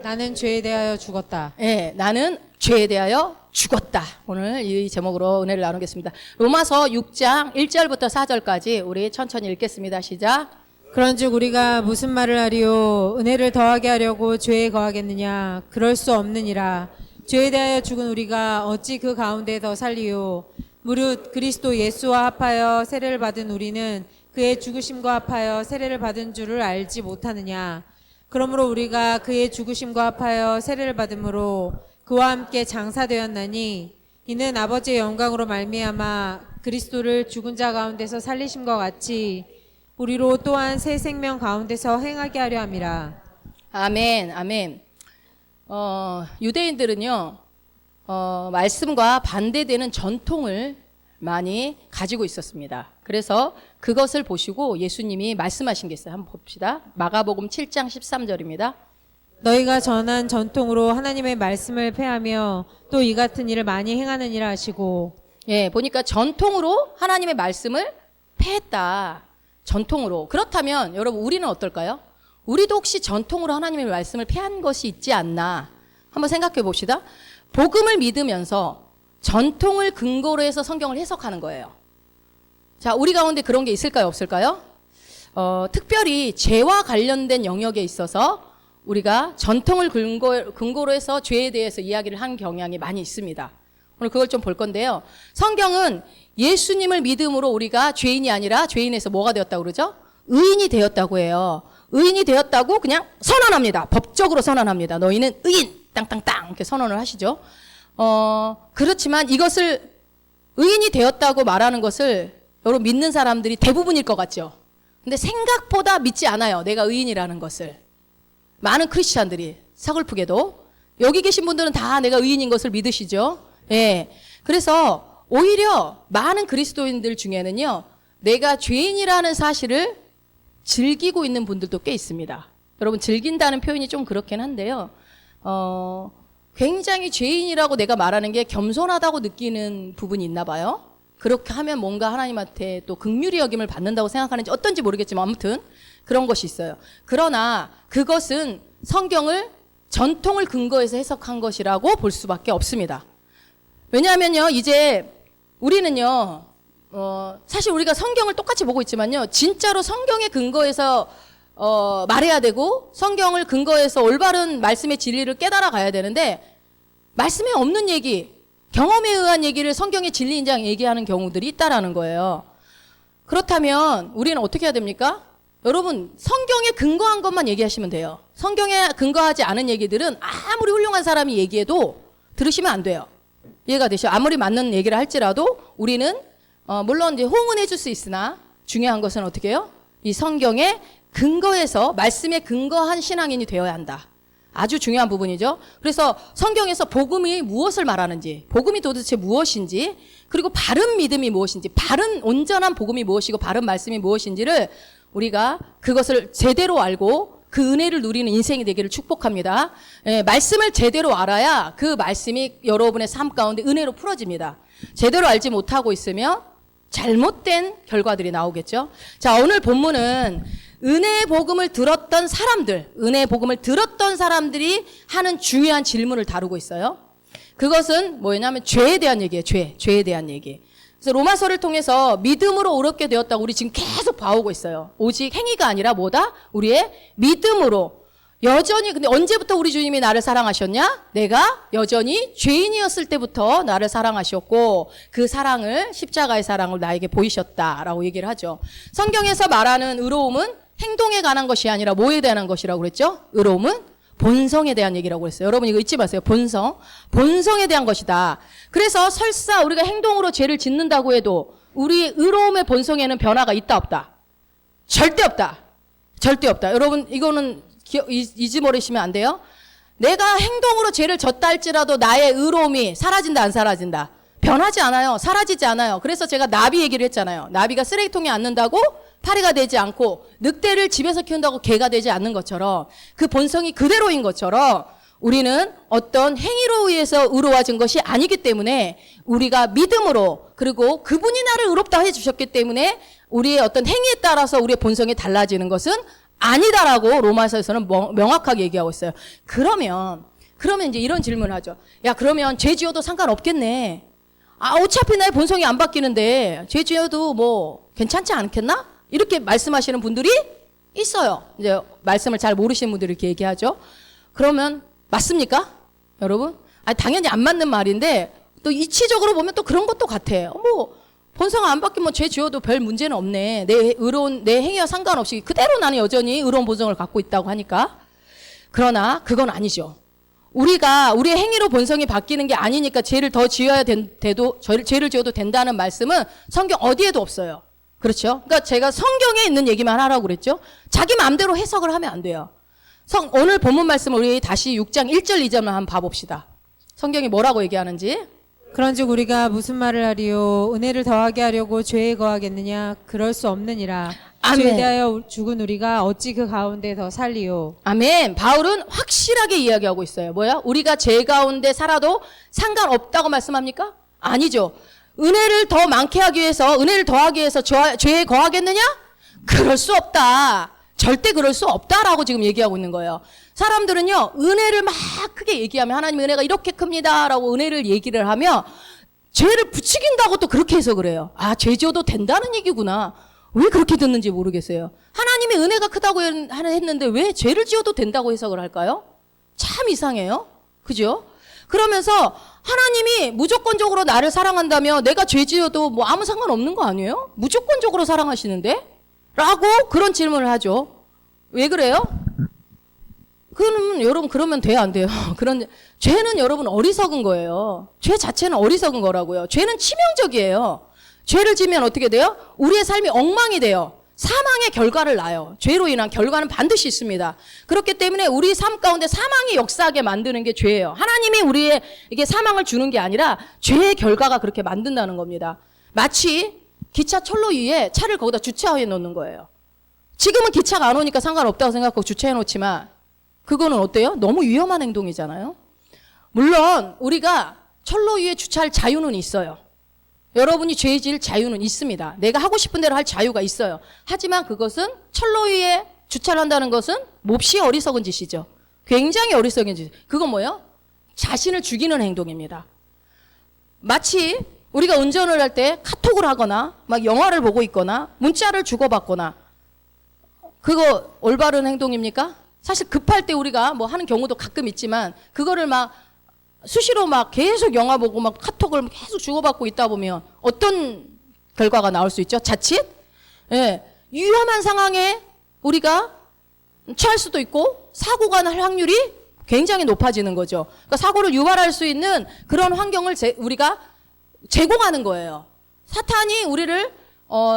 나는 죄에 대하여 죽었다. 예, 나는 죄에 대하여 죽었다. 오늘 이 제목으로 은혜를 나누겠습니다. 로마서 6장 1절부터 4절까지 우리 천천히 읽겠습니다. 시작. 그런즉 우리가 무슨 말을 하리요? 은혜를 더하게 하려고 죄에 거하겠느냐? 그럴 수 없느니라. 죄에 대하여 죽은 우리가 어찌 그 가운데 더 살리요? 무릇 그리스도 예수와 합하여 세례를 받은 우리는 그의 죽으심과 합하여 세례를 받은 줄을 알지 못하느냐? 그러므로 우리가 그의 죽으심과 합하여 세례를 받음으로 그와 함께 장사되었나니 이는 아버지의 영광으로 말미암아 그리스도를 죽은 자 가운데서 살리심과 같이 우리로 또한 새 생명 가운데서 행하게 하려 함이라. 아멘, 아멘. 유대인들은요, 말씀과 반대되는 전통을 많이 가지고 있었습니다. 그래서 그것을 보시고 예수님이 말씀하신 게 있어요. 한번 봅시다. 마가복음 7장 13절입니다. 너희가 전한 전통으로 하나님의 말씀을 폐하며 또 이 같은 일을 많이 행하느니라 하시고. 예, 보니까 전통으로 하나님의 말씀을 폐했다. 전통으로. 그렇다면 여러분 우리는 어떨까요? 우리도 혹시 전통으로 하나님의 말씀을 폐한 것이 있지 않나 한번 생각해 봅시다. 복음을 믿으면서 전통을 근거로 해서 성경을 해석하는 거예요. 자, 우리 가운데 그런 게 있을까요? 없을까요? 특별히 죄와 관련된 영역에 있어서 우리가 전통을 근거로 해서 죄에 대해서 이야기를 한 경향이 많이 있습니다. 오늘 그걸 좀 볼 건데요. 성경은 예수님을 믿음으로 우리가 죄인이 아니라 죄인에서 뭐가 되었다고 그러죠? 의인이 되었다고 해요. 의인이 되었다고 그냥 선언합니다. 법적으로 선언합니다. 너희는 의인! 땅땅땅! 이렇게 선언을 하시죠. 그렇지만 이것을 의인이 되었다고 말하는 것을 여러분 믿는 사람들이 대부분일 것 같죠. 근데 생각보다 믿지 않아요. 내가 의인이라는 것을. 많은 크리스찬들이 서글프게도 여기 계신 분들은 다 내가 의인인 것을 믿으시죠. 예. 그래서 오히려 많은 그리스도인들 중에는요, 내가 죄인이라는 사실을 즐기고 있는 분들도 꽤 있습니다. 여러분 즐긴다는 표현이 좀 그렇긴 한데요. 굉장히 죄인이라고 내가 말하는 게 겸손하다고 느끼는 부분이 있나 봐요. 그렇게 하면 뭔가 하나님한테 또 긍휼히 여김을 받는다고 생각하는지 어떤지 모르겠지만 아무튼 그런 것이 있어요. 그러나 그것은 성경을 전통을 근거해서 해석한 것이라고 볼 수밖에 없습니다. 왜냐하면요, 이제 우리는요, 사실 우리가 성경을 똑같이 보고 있지만요, 진짜로 성경에 근거해서 말해야 되고 성경을 근거해서 올바른 말씀의 진리를 깨달아 가야 되는데 말씀에 없는 얘기, 경험에 의한 얘기를 성경의 진리인 양 얘기하는 경우들이 있다라는 거예요. 그렇다면 우리는 어떻게 해야 됩니까? 여러분 성경에 근거한 것만 얘기하시면 돼요. 성경에 근거하지 않은 얘기들은 아무리 훌륭한 사람이 얘기해도 들으시면 안 돼요. 이해가 되시죠? 아무리 맞는 얘기를 할지라도 우리는 물론 이제 호응은 해줄 수 있으나 중요한 것은 어떻게 해요? 이 성경에 근거해서 말씀에 근거한 신앙인이 되어야 한다. 아주 중요한 부분이죠. 그래서 성경에서 복음이 무엇을 말하는지, 복음이 도대체 무엇인지, 그리고 바른 믿음이 무엇인지, 바른 온전한 복음이 무엇이고 바른 말씀이 무엇인지를 우리가 그것을 제대로 알고 그 은혜를 누리는 인생이 되기를 축복합니다. 예, 말씀을 제대로 알아야 그 말씀이 여러분의 삶 가운데 은혜로 풀어집니다. 제대로 알지 못하고 있으면 잘못된 결과들이 나오겠죠. 자, 오늘 본문은 은혜의 복음을 들었던 사람들, 은혜의 복음을 들었던 사람들이 하는 중요한 질문을 다루고 있어요. 그것은 뭐냐면 죄에 대한 얘기예요. 죄에 대한 얘기. 그래서 로마서를 통해서 믿음으로 옳게 되었다고 우리 지금 계속 봐오고 있어요. 오직 행위가 아니라 뭐다? 우리의 믿음으로. 여전히, 근데 언제부터 우리 주님이 나를 사랑하셨냐? 내가 여전히 죄인이었을 때부터 나를 사랑하셨고 그 사랑을, 십자가의 사랑을 나에게 보이셨다라고 얘기를 하죠. 성경에서 말하는 의로움은 행동에 관한 것이 아니라 뭐에 대한 것이라고 그랬죠? 의로움은 본성에 대한 얘기라고 했어요. 여러분 이거 잊지 마세요. 본성에 대한 것이다. 그래서 설사 우리가 행동으로 죄를 짓는다고 해도 우리 의로움의 본성에는 변화가 있다 없다? 절대 없다. 절대 없다. 여러분 이거는 잊어버리시면 안 돼요. 내가 행동으로 죄를 졌다 할지라도 나의 의로움이 사라진다 안 사라진다? 변하지 않아요. 사라지지 않아요. 그래서 제가 나비 얘기를 했잖아요. 나비가 쓰레기통에 앉는다고 파리가 되지 않고 늑대를 집에서 키운다고 개가 되지 않는 것처럼 그 본성이 그대로인 것처럼 우리는 어떤 행위로 의해서 의로워진 것이 아니기 때문에 우리가 믿음으로 그리고 그분이 나를 의롭다 해주셨기 때문에 우리의 어떤 행위에 따라서 우리의 본성이 달라지는 것은 아니다라고 로마서에서는 명확하게 얘기하고 있어요. 그러면 이제 이런 질문을 하죠. 야, 그러면 죄 지어도 상관없겠네. 아, 어차피 나의 본성이 안 바뀌는데 죄 지어도 뭐 괜찮지 않겠나? 이렇게 말씀하시는 분들이 있어요. 이제 말씀을 잘 모르시는 분들이 이렇게 얘기하죠. 그러면 맞습니까? 여러분? 아니, 당연히 안 맞는 말인데 또 이치적으로 보면 또 그런 것도 같아. 뭐 본성 안 바뀌면 죄 지어도 별 문제는 없네. 내 행위와 상관없이 그대로 나는 여전히 의로운 본성을 갖고 있다고 하니까. 그러나 그건 아니죠. 우리의 행위로 본성이 바뀌는 게 아니니까 죄를 더 지어야 돼도 죄를 지어도 된다는 말씀은 성경 어디에도 없어요. 그렇죠? 그러니까 제가 성경에 있는 얘기만 하라고 그랬죠. 자기 마음대로 해석을 하면 안 돼요. 오늘 본문 말씀 우리 다시 6장 1절 2절만 한번 봐봅시다. 성경이 뭐라고 얘기하는지. 그런즉 우리가 무슨 말을 하리요? 은혜를 더하게 하려고 죄에 거하겠느냐? 그럴 수 없느니라. 아멘. 죄에 대하여 죽은 우리가 어찌 그 가운데 더 살리요? 아멘. 바울은 확실하게 이야기하고 있어요. 뭐야? 우리가 죄 가운데 살아도 상관없다고 말씀합니까? 아니죠. 은혜를 더 많게 하기 위해서, 은혜를 더하기 위해서 죄에 거하겠느냐? 그럴 수 없다. 절대 그럴 수 없다라고 지금 얘기하고 있는 거예요. 사람들은요, 은혜를 막 크게 얘기하면 하나님의 은혜가 이렇게 큽니다라고 은혜를 얘기를 하면 죄를 부추긴다고 또 그렇게 해석을 해요. 아, 죄 지어도 된다는 얘기구나. 왜 그렇게 듣는지 모르겠어요. 하나님의 은혜가 크다고 했는데 왜 죄를 지어도 된다고 해석을 할까요? 참 이상해요. 그죠? 그러면서 하나님이 무조건적으로 나를 사랑한다며 내가 죄 지어도 뭐 아무 상관없는 거 아니에요? 무조건적으로 사랑하시는데? 라고 그런 질문을 하죠. 왜 그래요? 여러분 그러면 돼요, 안 돼요? 죄는 여러분 어리석은 거예요. 죄 자체는 어리석은 거라고요. 죄는 치명적이에요. 죄를 지면 어떻게 돼요? 우리의 삶이 엉망이 돼요. 사망의 결과를 낳아요. 죄로 인한 결과는 반드시 있습니다. 그렇기 때문에 우리 삶 가운데 사망이 역사하게 만드는 게 죄예요. 하나님이 우리에게 사망을 주는 게 아니라 죄의 결과가 그렇게 만든다는 겁니다. 마치 기차 철로 위에 차를 거기다 주차해 놓는 거예요. 지금은 기차가 안 오니까 상관없다고 생각하고 주차해 놓지만 그거는 어때요? 너무 위험한 행동이잖아요. 물론 우리가 철로 위에 주차할 자유는 있어요. 여러분이 죄 지을 자유는 있습니다. 내가 하고 싶은 대로 할 자유가 있어요. 하지만 그것은 철로 위에 주차를 한다는 것은 몹시 어리석은 짓이죠. 굉장히 어리석은 짓. 그건 뭐예요? 자신을 죽이는 행동입니다. 마치 우리가 운전을 할 때 카톡을 하거나 막 영화를 보고 있거나 문자를 주고받거나 그거 올바른 행동입니까? 사실 급할 때 우리가 뭐 하는 경우도 가끔 있지만 그거를 막 수시로 막 계속 영화 보고 막 카톡을 계속 주고받고 있다 보면 어떤 결과가 나올 수 있죠? 자칫 위험한 상황에 우리가 처할 수도 있고 사고가 날 확률이 굉장히 높아지는 거죠. 그러니까 사고를 유발할 수 있는 그런 환경을 우리가 제공하는 거예요. 사탄이 우리를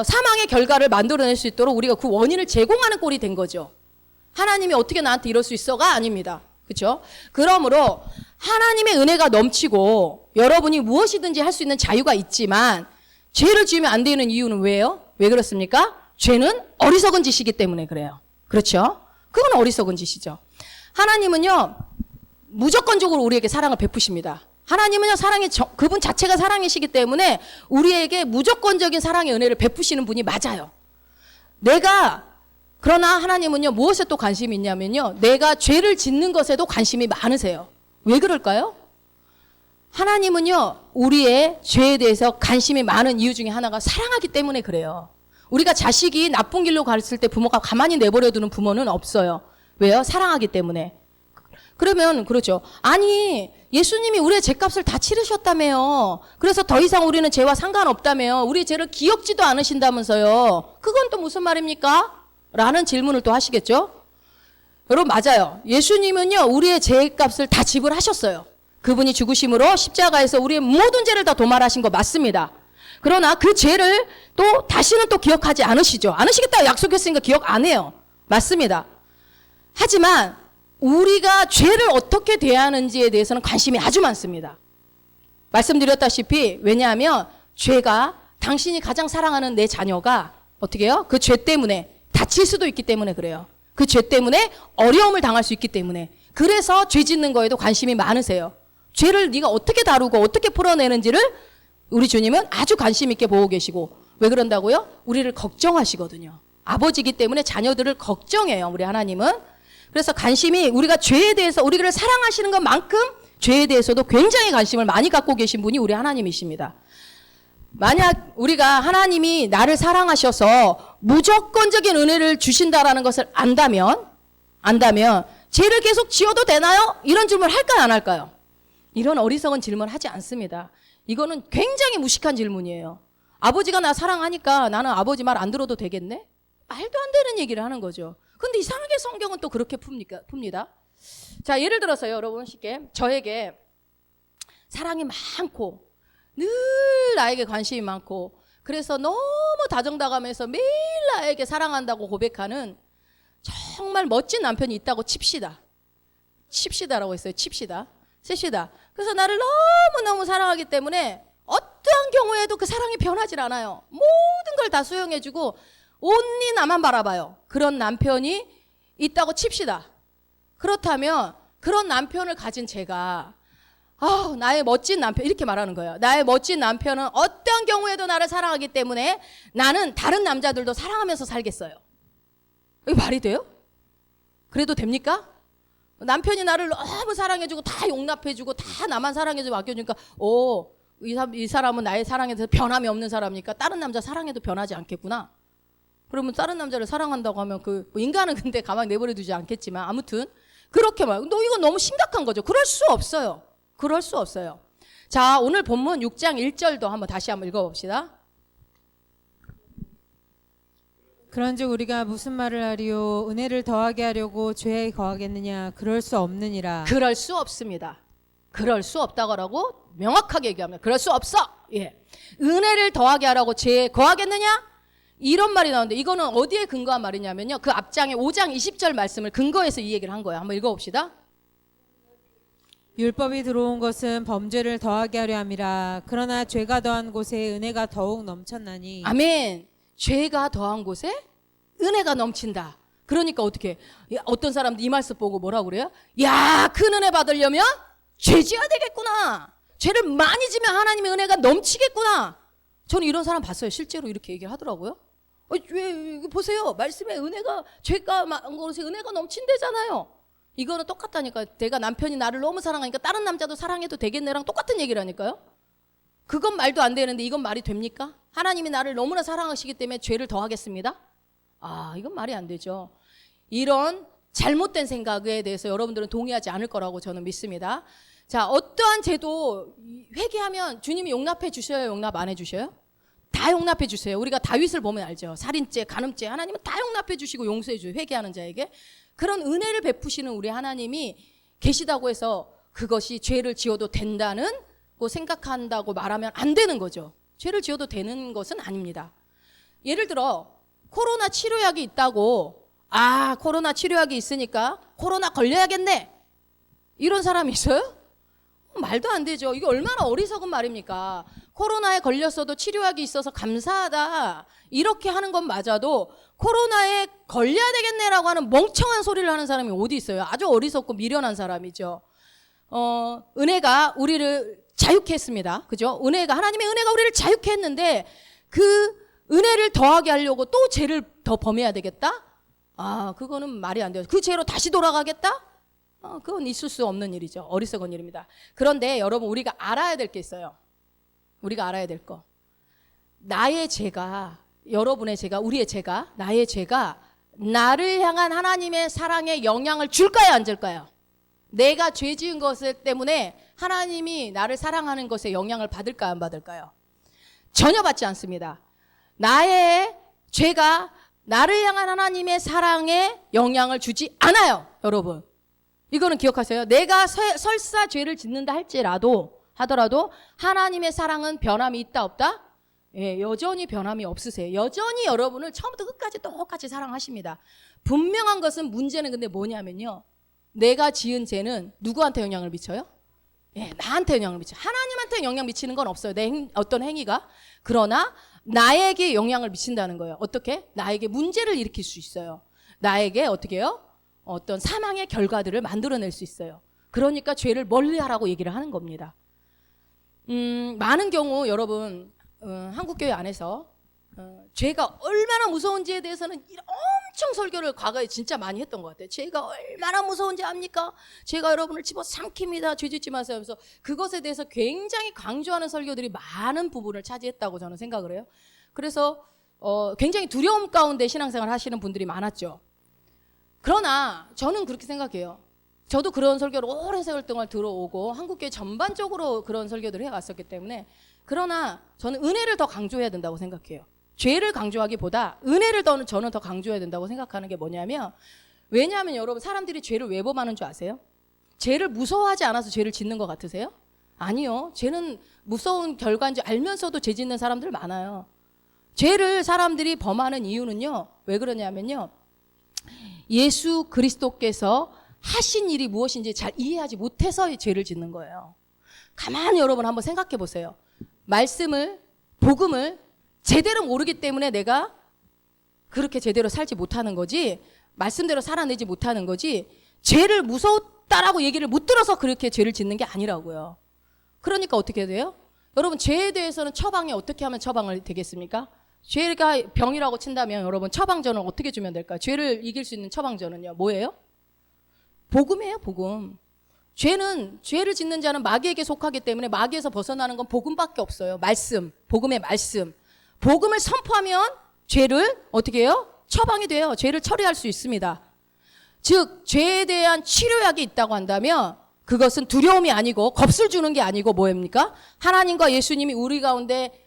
사망의 결과를 만들어낼 수 있도록 우리가 그 원인을 제공하는 꼴이 된 거죠. 하나님이 어떻게 나한테 이럴 수 있어가 아닙니다. 그렇죠? 그러므로 하나님의 은혜가 넘치고 여러분이 무엇이든지 할 수 있는 자유가 있지만 죄를 지으면 안 되는 이유는 왜요? 왜 그렇습니까? 죄는 어리석은 짓이기 때문에 그래요. 그렇죠? 그건 어리석은 짓이죠. 하나님은요 무조건적으로 우리에게 사랑을 베푸십니다. 하나님은요 그분 자체가 사랑이시기 때문에 우리에게 무조건적인 사랑의 은혜를 베푸시는 분이 맞아요. 그러나 하나님은요 무엇에 또 관심이 있냐면요 내가 죄를 짓는 것에도 관심이 많으세요. 왜 그럴까요? 하나님은요 우리의 죄에 대해서 관심이 많은 이유 중에 하나가 사랑하기 때문에 그래요. 우리가 자식이 나쁜 길로 갔을 때 부모가 가만히 내버려 두는 부모는 없어요. 왜요? 사랑하기 때문에. 그러면 그렇죠. 아니 예수님이 우리의 죄값을 다 치르셨다며요. 그래서 더 이상 우리는 죄와 상관없다며요. 우리 죄를 기억지도 않으신다면서요. 그건 또 무슨 말입니까? 라는 질문을 또 하시겠죠? 여러분 맞아요. 예수님은요 우리의 죄값을 다 지불하셨어요. 그분이 죽으심으로 십자가에서 우리의 모든 죄를 다 도말하신 거 맞습니다. 그러나 그 죄를 또 다시는 또 기억하지 않으시죠. 않으시겠다고 약속했으니까 기억 안 해요. 맞습니다. 하지만 우리가 죄를 어떻게 대하는지에 대해서는 관심이 아주 많습니다. 말씀드렸다시피 왜냐하면 죄가 당신이 가장 사랑하는 내 자녀가 어떻게 해요? 그 죄 때문에 다칠 수도 있기 때문에 그래요. 그 죄 때문에 어려움을 당할 수 있기 때문에. 그래서 죄 짓는 거에도 관심이 많으세요. 죄를 네가 어떻게 다루고 어떻게 풀어내는지를 우리 주님은 아주 관심 있게 보고 계시고 왜 그런다고요? 우리를 걱정하시거든요. 아버지이기 때문에 자녀들을 걱정해요. 우리 하나님은. 그래서 관심이 우리가 죄에 대해서 우리를 사랑하시는 것만큼 죄에 대해서도 굉장히 관심을 많이 갖고 계신 분이 우리 하나님이십니다. 만약 우리가 하나님이 나를 사랑하셔서 무조건적인 은혜를 주신다라는 것을 안다면 죄를 계속 지어도 되나요? 이런 질문을 할까요, 안 할까요? 이런 어리석은 질문을 하지 않습니다. 이거는 굉장히 무식한 질문이에요. 아버지가 나 사랑하니까 나는 아버지 말 안 들어도 되겠네? 말도 안 되는 얘기를 하는 거죠. 근데 이상하게 성경은 또 그렇게 풉니다. 자, 예를 들어서요, 여러분 쉽게 저에게 사랑이 많고 늘 나에게 관심이 많고 그래서 너무 다정다감해서 매일 나에게 사랑한다고 고백하는 정말 멋진 남편이 있다고 칩시다라고 했어요. 칩시다. 그래서 나를 너무너무 사랑하기 때문에 어떠한 경우에도 그 사랑이 변하질 않아요. 모든 걸 다 수용해주고 온리 나만 바라봐요. 그런 남편이 있다고 칩시다. 그렇다면 그런 남편을 가진 제가 나의 멋진 남편 이렇게 말하는 거예요. 나의 멋진 남편은 어떤 경우에도 나를 사랑하기 때문에 나는 다른 남자들도 사랑하면서 살겠어요. 이게 말이 돼요? 그래도 됩니까? 남편이 나를 너무 사랑해주고 다 용납해주고 다 나만 사랑해주고 아껴주니까 이 사람은 나의 사랑에 대해서 변함이 없는 사람이니까 다른 남자 사랑해도 변하지 않겠구나. 그러면 다른 남자를 사랑한다고 하면 인간은 근데 가만히 내버려 두지 않겠지만 아무튼 그렇게 말. 이건 너무 심각한 거죠. 그럴 수 없어요. 자, 오늘 본문 6장 1절도 다시 한번 읽어봅시다. 그런즉 우리가 무슨 말을 하리요 은혜를 더하게 하려고 죄에 거하겠느냐 그럴 수 없느니라. 그럴 수 없습니다. 그럴 수 없다고 명확하게 얘기합니다. 그럴 수 없어. 예. 은혜를 더하게 하라고 죄에 거하겠느냐? 이런 말이 나오는데 이거는 어디에 근거한 말이냐면요. 그 앞장에 5장 20절 말씀을 근거해서 이 얘기를 한 거예요. 한번 읽어봅시다. 율법이 들어온 것은 범죄를 더하게 하려 함이라. 그러나 죄가 더한 곳에 은혜가 더욱 넘쳤나니. 아멘. 죄가 더한 곳에 은혜가 넘친다. 그러니까 어떻게 어떤 사람도 이 말씀 보고 뭐라고 그래요? 야, 큰 은혜 받으려면 죄 지어야 되겠구나. 죄를 많이 지면 하나님의 은혜가 넘치겠구나. 저는 이런 사람 봤어요. 실제로 이렇게 얘기를 하더라고요. 왜 보세요. 말씀에 은혜가 죄가 많은 곳에 은혜가 넘친대잖아요. 이거는 똑같다니까. 내가 남편이 나를 너무 사랑하니까 다른 남자도 사랑해도 되겠네랑 똑같은 얘기라니까요. 그건 말도 안 되는데 이건 말이 됩니까? 하나님이 나를 너무나 사랑하시기 때문에 죄를 더하겠습니다? 이건 말이 안 되죠. 이런 잘못된 생각에 대해서 여러분들은 동의하지 않을 거라고 저는 믿습니다. 자, 어떠한 죄도 회개하면 주님이 용납해 주셔요? 용납 안 해 주셔요? 다 용납해 주세요. 우리가 다윗을 보면 알죠. 살인죄, 간음죄 하나님은 다 용납해 주시고 용서해 줘요. 회개하는 자에게. 그런 은혜를 베푸시는 우리 하나님이 계시다고 해서 그것이 죄를 지어도 된다는 거 생각한다고 말하면 안 되는 거죠. 죄를 지어도 되는 것은 아닙니다. 예를 들어 코로나 치료약이 있다고 코로나 치료약이 있으니까 코로나 걸려야겠네. 이런 사람이 있어요? 말도 안 되죠. 이게 얼마나 어리석은 말입니까? 코로나에 걸렸어도 치료약이 있어서 감사하다. 이렇게 하는 건 맞아도 코로나에 걸려야 되겠네라고 하는 멍청한 소리를 하는 사람이 어디 있어요? 아주 어리석고 미련한 사람이죠. 은혜가 우리를 자유케 했습니다. 그죠? 하나님의 은혜가 우리를 자유케 했는데 그 은혜를 더하게 하려고 또 죄를 더 범해야 되겠다? 그거는 말이 안 돼요. 그 죄로 다시 돌아가겠다? 그건 있을 수 없는 일이죠. 어리석은 일입니다. 그런데 여러분 우리가 알아야 될 게 있어요. 우리가 알아야 될 거. 나의 죄가, 여러분의 죄가, 우리의 죄가, 나의 죄가 나를 향한 하나님의 사랑에 영향을 줄까요? 안 줄까요? 내가 죄 지은 것 때문에 하나님이 나를 사랑하는 것에 영향을 받을까요? 안 받을까요? 전혀 받지 않습니다. 나의 죄가 나를 향한 하나님의 사랑에 영향을 주지 않아요. 여러분. 이거는 기억하세요. 내가 설사 죄를 짓는다 하더라도 하나님의 사랑은 변함이 있다 없다? 예, 여전히 변함이 없으세요. 여전히 여러분을 처음부터 끝까지 똑같이 사랑하십니다. 분명한 것은 문제는 근데 뭐냐면요. 내가 지은 죄는 누구한테 영향을 미쳐요? 예, 나한테 영향을 미쳐요. 하나님한테 영향 미치는 건 없어요. 어떤 행위가. 그러나 나에게 영향을 미친다는 거예요. 어떻게? 나에게 문제를 일으킬 수 있어요. 나에게 어떻게 해요? 어떤 사망의 결과들을 만들어낼 수 있어요. 그러니까 죄를 멀리하라고 얘기를 하는 겁니다. 많은 경우 여러분 한국교회 안에서 죄가 얼마나 무서운지에 대해서는 엄청 설교를 과거에 진짜 많이 했던 것 같아요. 죄가 얼마나 무서운지 압니까? 죄가 여러분을 집어삼킵니다. 죄 짓지 마세요 하면서 그것에 대해서 굉장히 강조하는 설교들이 많은 부분을 차지했다고 저는 생각을 해요. 그래서 굉장히 두려움 가운데 신앙생활 하시는 분들이 많았죠. 그러나 저는 그렇게 생각해요. 저도 그런 설교를 오랜 세월 동안 들어오고 한국교회 전반적으로 그런 설교들을 해왔었기 때문에, 그러나 저는 은혜를 더 강조해야 된다고 생각해요. 죄를 강조하기보다 은혜를 저는 더 강조해야 된다고 생각하는 게 뭐냐면, 왜냐하면 여러분, 사람들이 죄를 왜 범하는 줄 아세요? 죄를 무서워하지 않아서 죄를 짓는 것 같으세요? 아니요. 죄는 무서운 결과인 줄 알면서도 죄 짓는 사람들 많아요. 죄를 사람들이 범하는 이유는요, 왜 그러냐면요, 예수 그리스도께서 하신 일이 무엇인지 잘 이해하지 못해서 죄를 짓는 거예요. 가만히 여러분 한번 생각해 보세요. 말씀을, 복음을 제대로 모르기 때문에 내가 그렇게 제대로 살지 못하는 거지, 말씀대로 살아내지 못하는 거지, 죄를 무서웠다라고 얘기를 못 들어서 그렇게 죄를 짓는 게 아니라고요. 그러니까 어떻게 돼요? 여러분, 죄에 대해서는 처방이 어떻게 하면 처방을 되겠습니까? 죄가 병이라고 친다면 여러분, 처방전은 어떻게 주면 될까요? 죄를 이길 수 있는 처방전은요, 뭐예요? 복음이에요, 복음. 죄를 짓는 자는 마귀에게 속하기 때문에 마귀에서 벗어나는 건 복음밖에 없어요. 말씀, 복음의 말씀. 복음을 선포하면 죄를 어떻게 해요? 처방이 돼요. 죄를 처리할 수 있습니다. 즉, 죄에 대한 치료약이 있다고 한다면 그것은 두려움이 아니고 겁을 주는 게 아니고 뭐입니까? 하나님과 예수님이 우리 가운데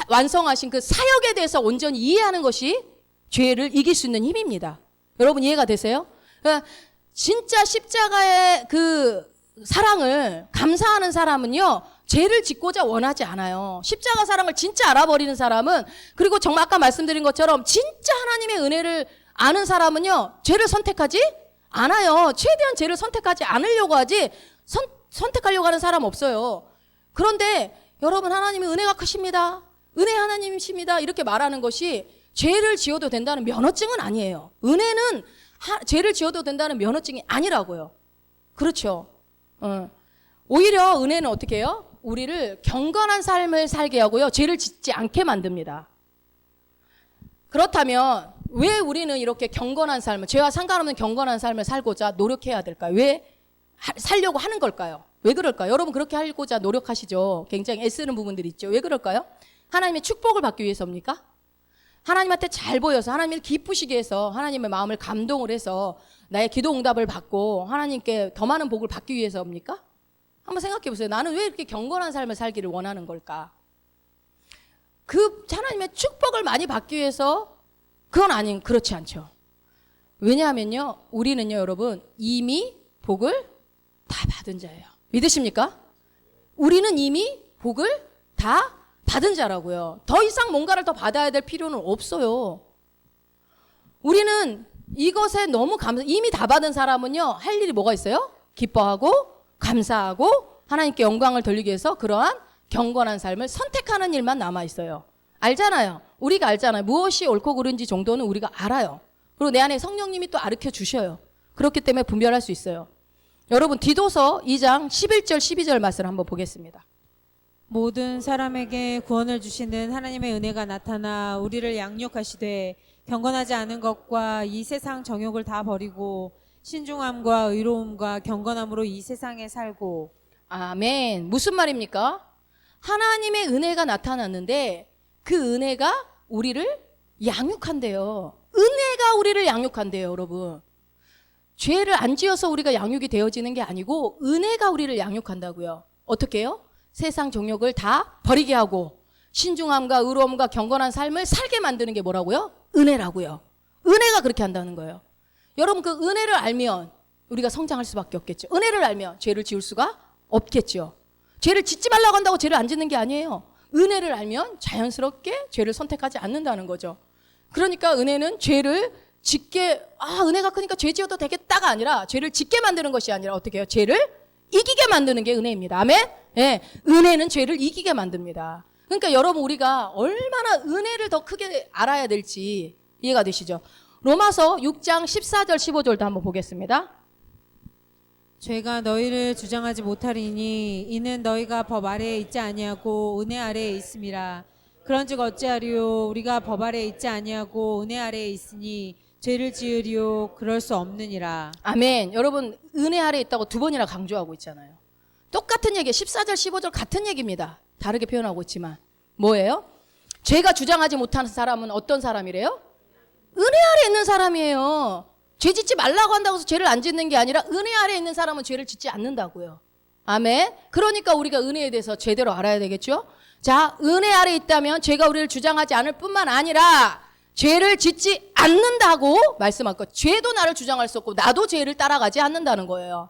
완성하신 그 사역에 대해서 온전히 이해하는 것이 죄를 이길 수 있는 힘입니다. 여러분, 이해가 되세요? 그러니까 진짜 십자가의 그 사랑을 감사하는 사람은요, 죄를 짓고자 원하지 않아요. 십자가 사랑을 진짜 알아버리는 사람은, 그리고 정말 아까 말씀드린 것처럼 진짜 하나님의 은혜를 아는 사람은요, 죄를 선택하지 않아요. 최대한 죄를 선택하지 않으려고 하지 선택하려고 하는 사람 없어요. 그런데 여러분, 하나님의 은혜가 크십니다, 은혜 하나님이십니다, 이렇게 말하는 것이 죄를 지어도 된다는 면허증은 아니에요. 은혜는 죄를 지어도 된다는 면허증이 아니라고요. 그렇죠. 오히려 은혜는 어떻게 해요? 우리를 경건한 삶을 살게 하고요, 죄를 짓지 않게 만듭니다. 그렇다면 왜 우리는 이렇게 경건한 삶을, 죄와 상관없는 경건한 삶을 살고자 노력해야 될까요? 왜 살려고 하는 걸까요? 왜 그럴까요? 여러분, 그렇게 하고자 노력하시죠. 굉장히 애쓰는 부분들이 있죠. 왜 그럴까요? 하나님의 축복을 받기 위해서입니까? 하나님한테 잘 보여서, 하나님을 기쁘시게 해서, 하나님의 마음을 감동을 해서 나의 기도 응답을 받고 하나님께 더 많은 복을 받기 위해서입니까? 한번 생각해 보세요. 나는 왜 이렇게 경건한 삶을 살기를 원하는 걸까? 그 하나님의 축복을 많이 받기 위해서 그건 그렇지 않죠. 왜냐하면요, 우리는요, 여러분, 이미 복을 다 받은 자예요. 믿으십니까? 우리는 이미 복을 다 받은 자라고요. 더 이상 뭔가를 더 받아야 될 필요는 없어요. 우리는 이것에 너무 이미 다 받은 사람은요, 할 일이 뭐가 있어요? 기뻐하고 감사하고 하나님께 영광을 돌리기 위해서 그러한 경건한 삶을 선택하는 일만 남아있어요. 알잖아요. 우리가 알잖아요. 무엇이 옳고 그른지 정도는 우리가 알아요. 그리고 내 안에 성령님이 또 가르쳐 주셔요. 그렇기 때문에 분별할 수 있어요. 여러분, 디도서 2장 11절 12절 말씀을 한번 보겠습니다. 모든 사람에게 구원을 주시는 하나님의 은혜가 나타나 우리를 양육하시되 경건하지 않은 것과 이 세상 정욕을 다 버리고 신중함과 의로움과 경건함으로 이 세상에 살고. 아멘. 무슨 말입니까? 하나님의 은혜가 나타났는데 그 은혜가 우리를 양육한대요. 은혜가 우리를 양육한대요, 여러분. 죄를 안 지어서 우리가 양육이 되어지는 게 아니고 은혜가 우리를 양육한다고요. 어떻게 해요? 세상 정욕을 다 버리게 하고 신중함과 의로움과 경건한 삶을 살게 만드는 게 뭐라고요? 은혜라고요. 은혜가 그렇게 한다는 거예요. 여러분, 그 은혜를 알면 우리가 성장할 수밖에 없겠죠. 은혜를 알면 죄를 지을 수가 없겠죠. 죄를 짓지 말라고 한다고 죄를 안 짓는 게 아니에요. 은혜를 알면 자연스럽게 죄를 선택하지 않는다는 거죠. 그러니까 은혜는 죄를 짓게, 은혜가 크니까 죄 지어도 되겠다가 아니라 죄를 짓게 만드는 것이 아니라 어떻게 해요? 죄를 이기게 만드는 게 은혜입니다. 아멘? 예, 은혜는 죄를 이기게 만듭니다. 그러니까 여러분, 우리가 얼마나 은혜를 더 크게 알아야 될지 이해가 되시죠? 로마서 6장 14절 15절도 한번 보겠습니다. 죄가 너희를 주장하지 못하리니 이는 너희가 법 아래에 있지 아니하고 은혜 아래에 있음이라. 그런즉 어찌하리요 우리가 법 아래에 있지 아니하고 은혜 아래에 있으니 죄를 지으리요 그럴 수 없느니라. 아멘. 여러분 은혜 아래에 있다고 두 번이나 강조하고 있잖아요. 똑같은 얘기 14절 15절 같은 얘기입니다. 다르게 표현하고 있지만 뭐예요? 죄가 주장하지 못하는 사람은 어떤 사람이래요? 은혜 아래에 있는 사람이에요. 죄 짓지 말라고 한다고 해서 죄를 안 짓는 게 아니라 은혜 아래에 있는 사람은 죄를 짓지 않는다고요. 아멘. 그러니까 우리가 은혜에 대해서 제대로 알아야 되겠죠. 자, 은혜 아래에 있다면 죄가 우리를 주장하지 않을 뿐만 아니라 죄를 짓지 않는다고 말씀할 것. 죄도 나를 주장할 수 없고 나도 죄를 따라가지 않는다는 거예요.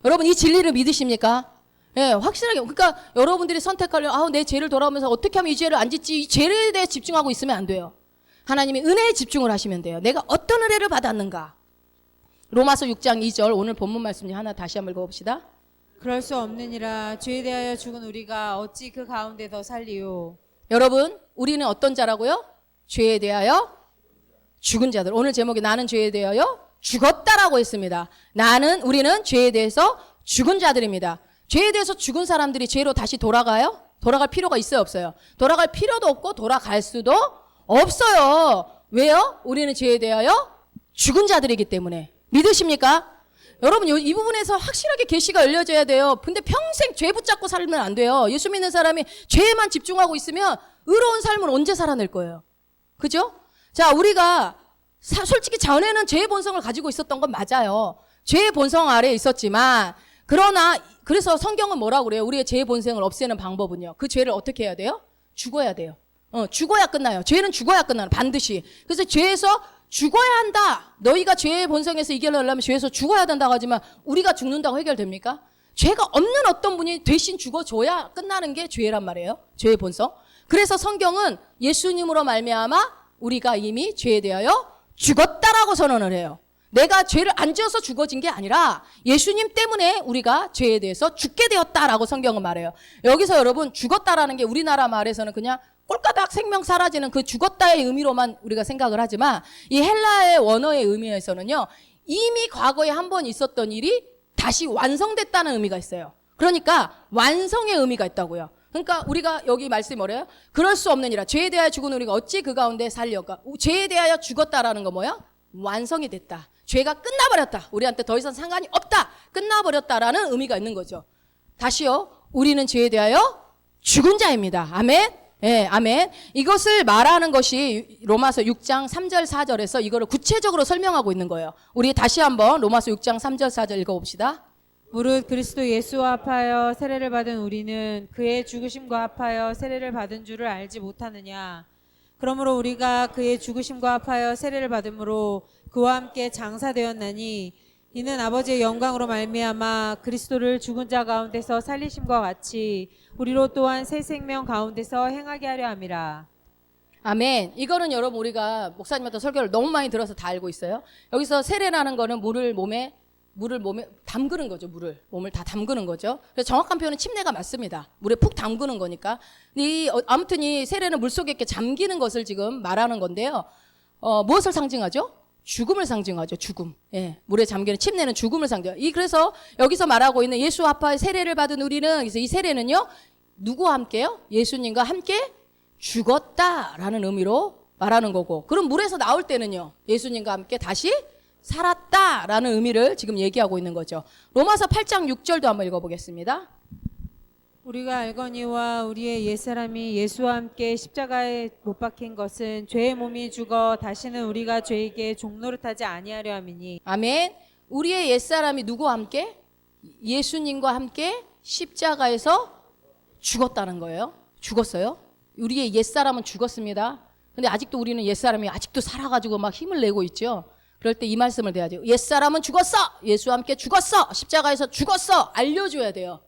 여러분 이 진리를 믿으십니까? 예, 확실하게. 그러니까 여러분들이 선택하려면 내 죄를 돌아오면서 어떻게 하면 이 죄를 안 짓지? 이 죄에 대해 집중하고 있으면 안 돼요. 하나님이 은혜에 집중을 하시면 돼요. 내가 어떤 은혜를 받았는가? 로마서 6장 2절 오늘 본문 말씀 하나 다시 한번 읽어봅시다. 그럴 수 없느니라. 죄에 대하여 죽은 우리가 어찌 그 가운데서 살리요. 여러분 우리는 어떤 자라고요? 죄에 대하여 죽은 자들. 오늘 제목이 나는 죄에 대하여 죽었다라고 했습니다. 우리는 죄에 대해서 죽은 자들입니다. 죄에 대해서 죽은 사람들이 죄로 다시 돌아가요? 돌아갈 필요가 있어요, 없어요? 돌아갈 필요도 없고 돌아갈 수도 없어요. 왜요? 우리는 죄에 대하여 죽은 자들이기 때문에. 믿으십니까? 여러분 이 부분에서 확실하게 계시가 열려져야 돼요. 근데 평생 죄 붙잡고 살면 안 돼요. 예수 믿는 사람이 죄에만 집중하고 있으면 의로운 삶을 언제 살아낼 거예요? 그죠? 자, 우리가 솔직히 전에는 죄의 본성을 가지고 있었던 건 맞아요. 죄의 본성 아래에 있었지만 그래서 성경은 뭐라고 그래요? 우리의 죄의 본성을 없애는 방법은요. 그 죄를 어떻게 해야 돼요? 죽어야 돼요. 죽어야 끝나요. 죄는 죽어야 끝나요. 반드시. 그래서 죄에서 죽어야 한다. 너희가 죄의 본성에서 이겨내려면 죄에서 죽어야 된다고 하지만 우리가 죽는다고 해결됩니까? 죄가 없는 어떤 분이 대신 죽어줘야 끝나는 게 죄란 말이에요. 죄의 본성. 그래서 성경은 예수님으로 말미암아 우리가 이미 죄에 대하여 죽었다라고 선언을 해요. 내가 죄를 안 지어서 죽어진 게 아니라 예수님 때문에 우리가 죄에 대해서 죽게 되었다라고 성경은 말해요. 여기서 여러분 죽었다라는 게 우리나라 말에서는 그냥 꼴까닥 생명 사라지는 그 죽었다의 의미로만 우리가 생각을 하지만 이 헬라의 원어의 의미에서는요. 이미 과거에 한 번 있었던 일이 다시 완성됐다는 의미가 있어요. 그러니까 완성의 의미가 있다고요. 그러니까 우리가 여기 말씀이 뭐래요? 그럴 수 없느니라. 죄에 대하여 죽은 우리가 어찌 그 가운데 살려까? 죄에 대하여 죽었다라는 거 뭐야? 완성이 됐다. 죄가 끝나버렸다. 우리한테 더 이상 상관이 없다. 끝나버렸다라는 의미가 있는 거죠. 다시요. 우리는 죄에 대하여 죽은 자입니다. 아멘. 예, 아멘. 이것을 말하는 것이 로마서 6장 3절 4절에서 이거를 구체적으로 설명하고 있는 거예요. 우리 다시 한번 로마서 6장 3절 4절 읽어봅시다. 무릇 그리스도 예수와 합하여 세례를 받은 우리는 그의 죽으심과 합하여 세례를 받은 줄을 알지 못하느냐. 그러므로 우리가 그의 죽으심과 합하여 세례를 받음으로 그와 함께 장사되었나니 이는 아버지의 영광으로 말미암아 그리스도를 죽은 자 가운데서 살리심과 같이 우리로 또한 새 생명 가운데서 행하게 하려 함이라. 아멘. 이거는 여러분 우리가 목사님한테 설교를 너무 많이 들어서 다 알고 있어요. 여기서 세례라는 거는 물을 몸에 담그는 거죠. 몸을 다 담그는 거죠. 그래서 정확한 표현은 침례가 맞습니다. 물에 푹 담그는 거니까. 근데 아무튼 이 세례는 물 속에 이렇게 잠기는 것을 지금 말하는 건데요. 무엇을 상징하죠? 죽음을 상징하죠. 죽음. 예, 물에 잠기는 침례는 죽음을 상징해요. 그래서 여기서 말하고 있는 예수 합하여 세례를 받은 우리는 그래서 이 세례는요. 누구와 함께요? 예수님과 함께 죽었다라는 의미로 말하는 거고. 그럼 물에서 나올 때는요. 예수님과 함께 다시 살았다라는 의미를 지금 얘기하고 있는 거죠. 로마서 8장 6절도 한번 읽어보겠습니다. 우리가 알거니와 우리의 옛사람이 예수와 함께 십자가에 못 박힌 것은 죄의 몸이 죽어 다시는 우리가 죄에게 종노릇하지 아니하려 함이니. 아멘. 우리의 옛사람이 누구와 함께? 예수님과 함께 십자가에서 죽었다는 거예요. 죽었어요. 우리의 옛사람은 죽었습니다. 근데 아직도 우리는 옛사람이 아직도 살아가지고 막 힘을 내고 있죠. 그럴 때 이 말씀을 해야죠. 옛사람은 죽었어. 예수와 함께 죽었어. 십자가에서 죽었어. 알려줘야 돼요.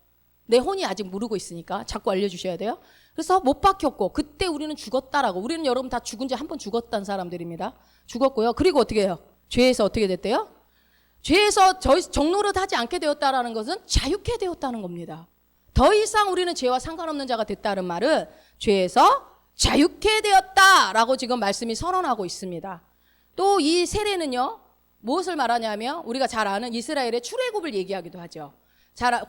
내 혼이 아직 모르고 있으니까 자꾸 알려주셔야 돼요. 그래서 못 박혔고 그때 우리는 죽었다라고. 우리는 여러분 다 죽은 지 한 번 죽었다는 사람들입니다. 죽었고요. 그리고 어떻게 해요? 죄에서 어떻게 됐대요? 죄에서 종노릇 하지 않게 되었다라는 것은 자유케 되었다는 겁니다. 더 이상 우리는 죄와 상관없는 자가 됐다는 말은 죄에서 자유케 되었다라고 지금 말씀이 선언하고 있습니다. 또 이 세례는요. 무엇을 말하냐면 우리가 잘 아는 이스라엘의 출애굽을 얘기하기도 하죠.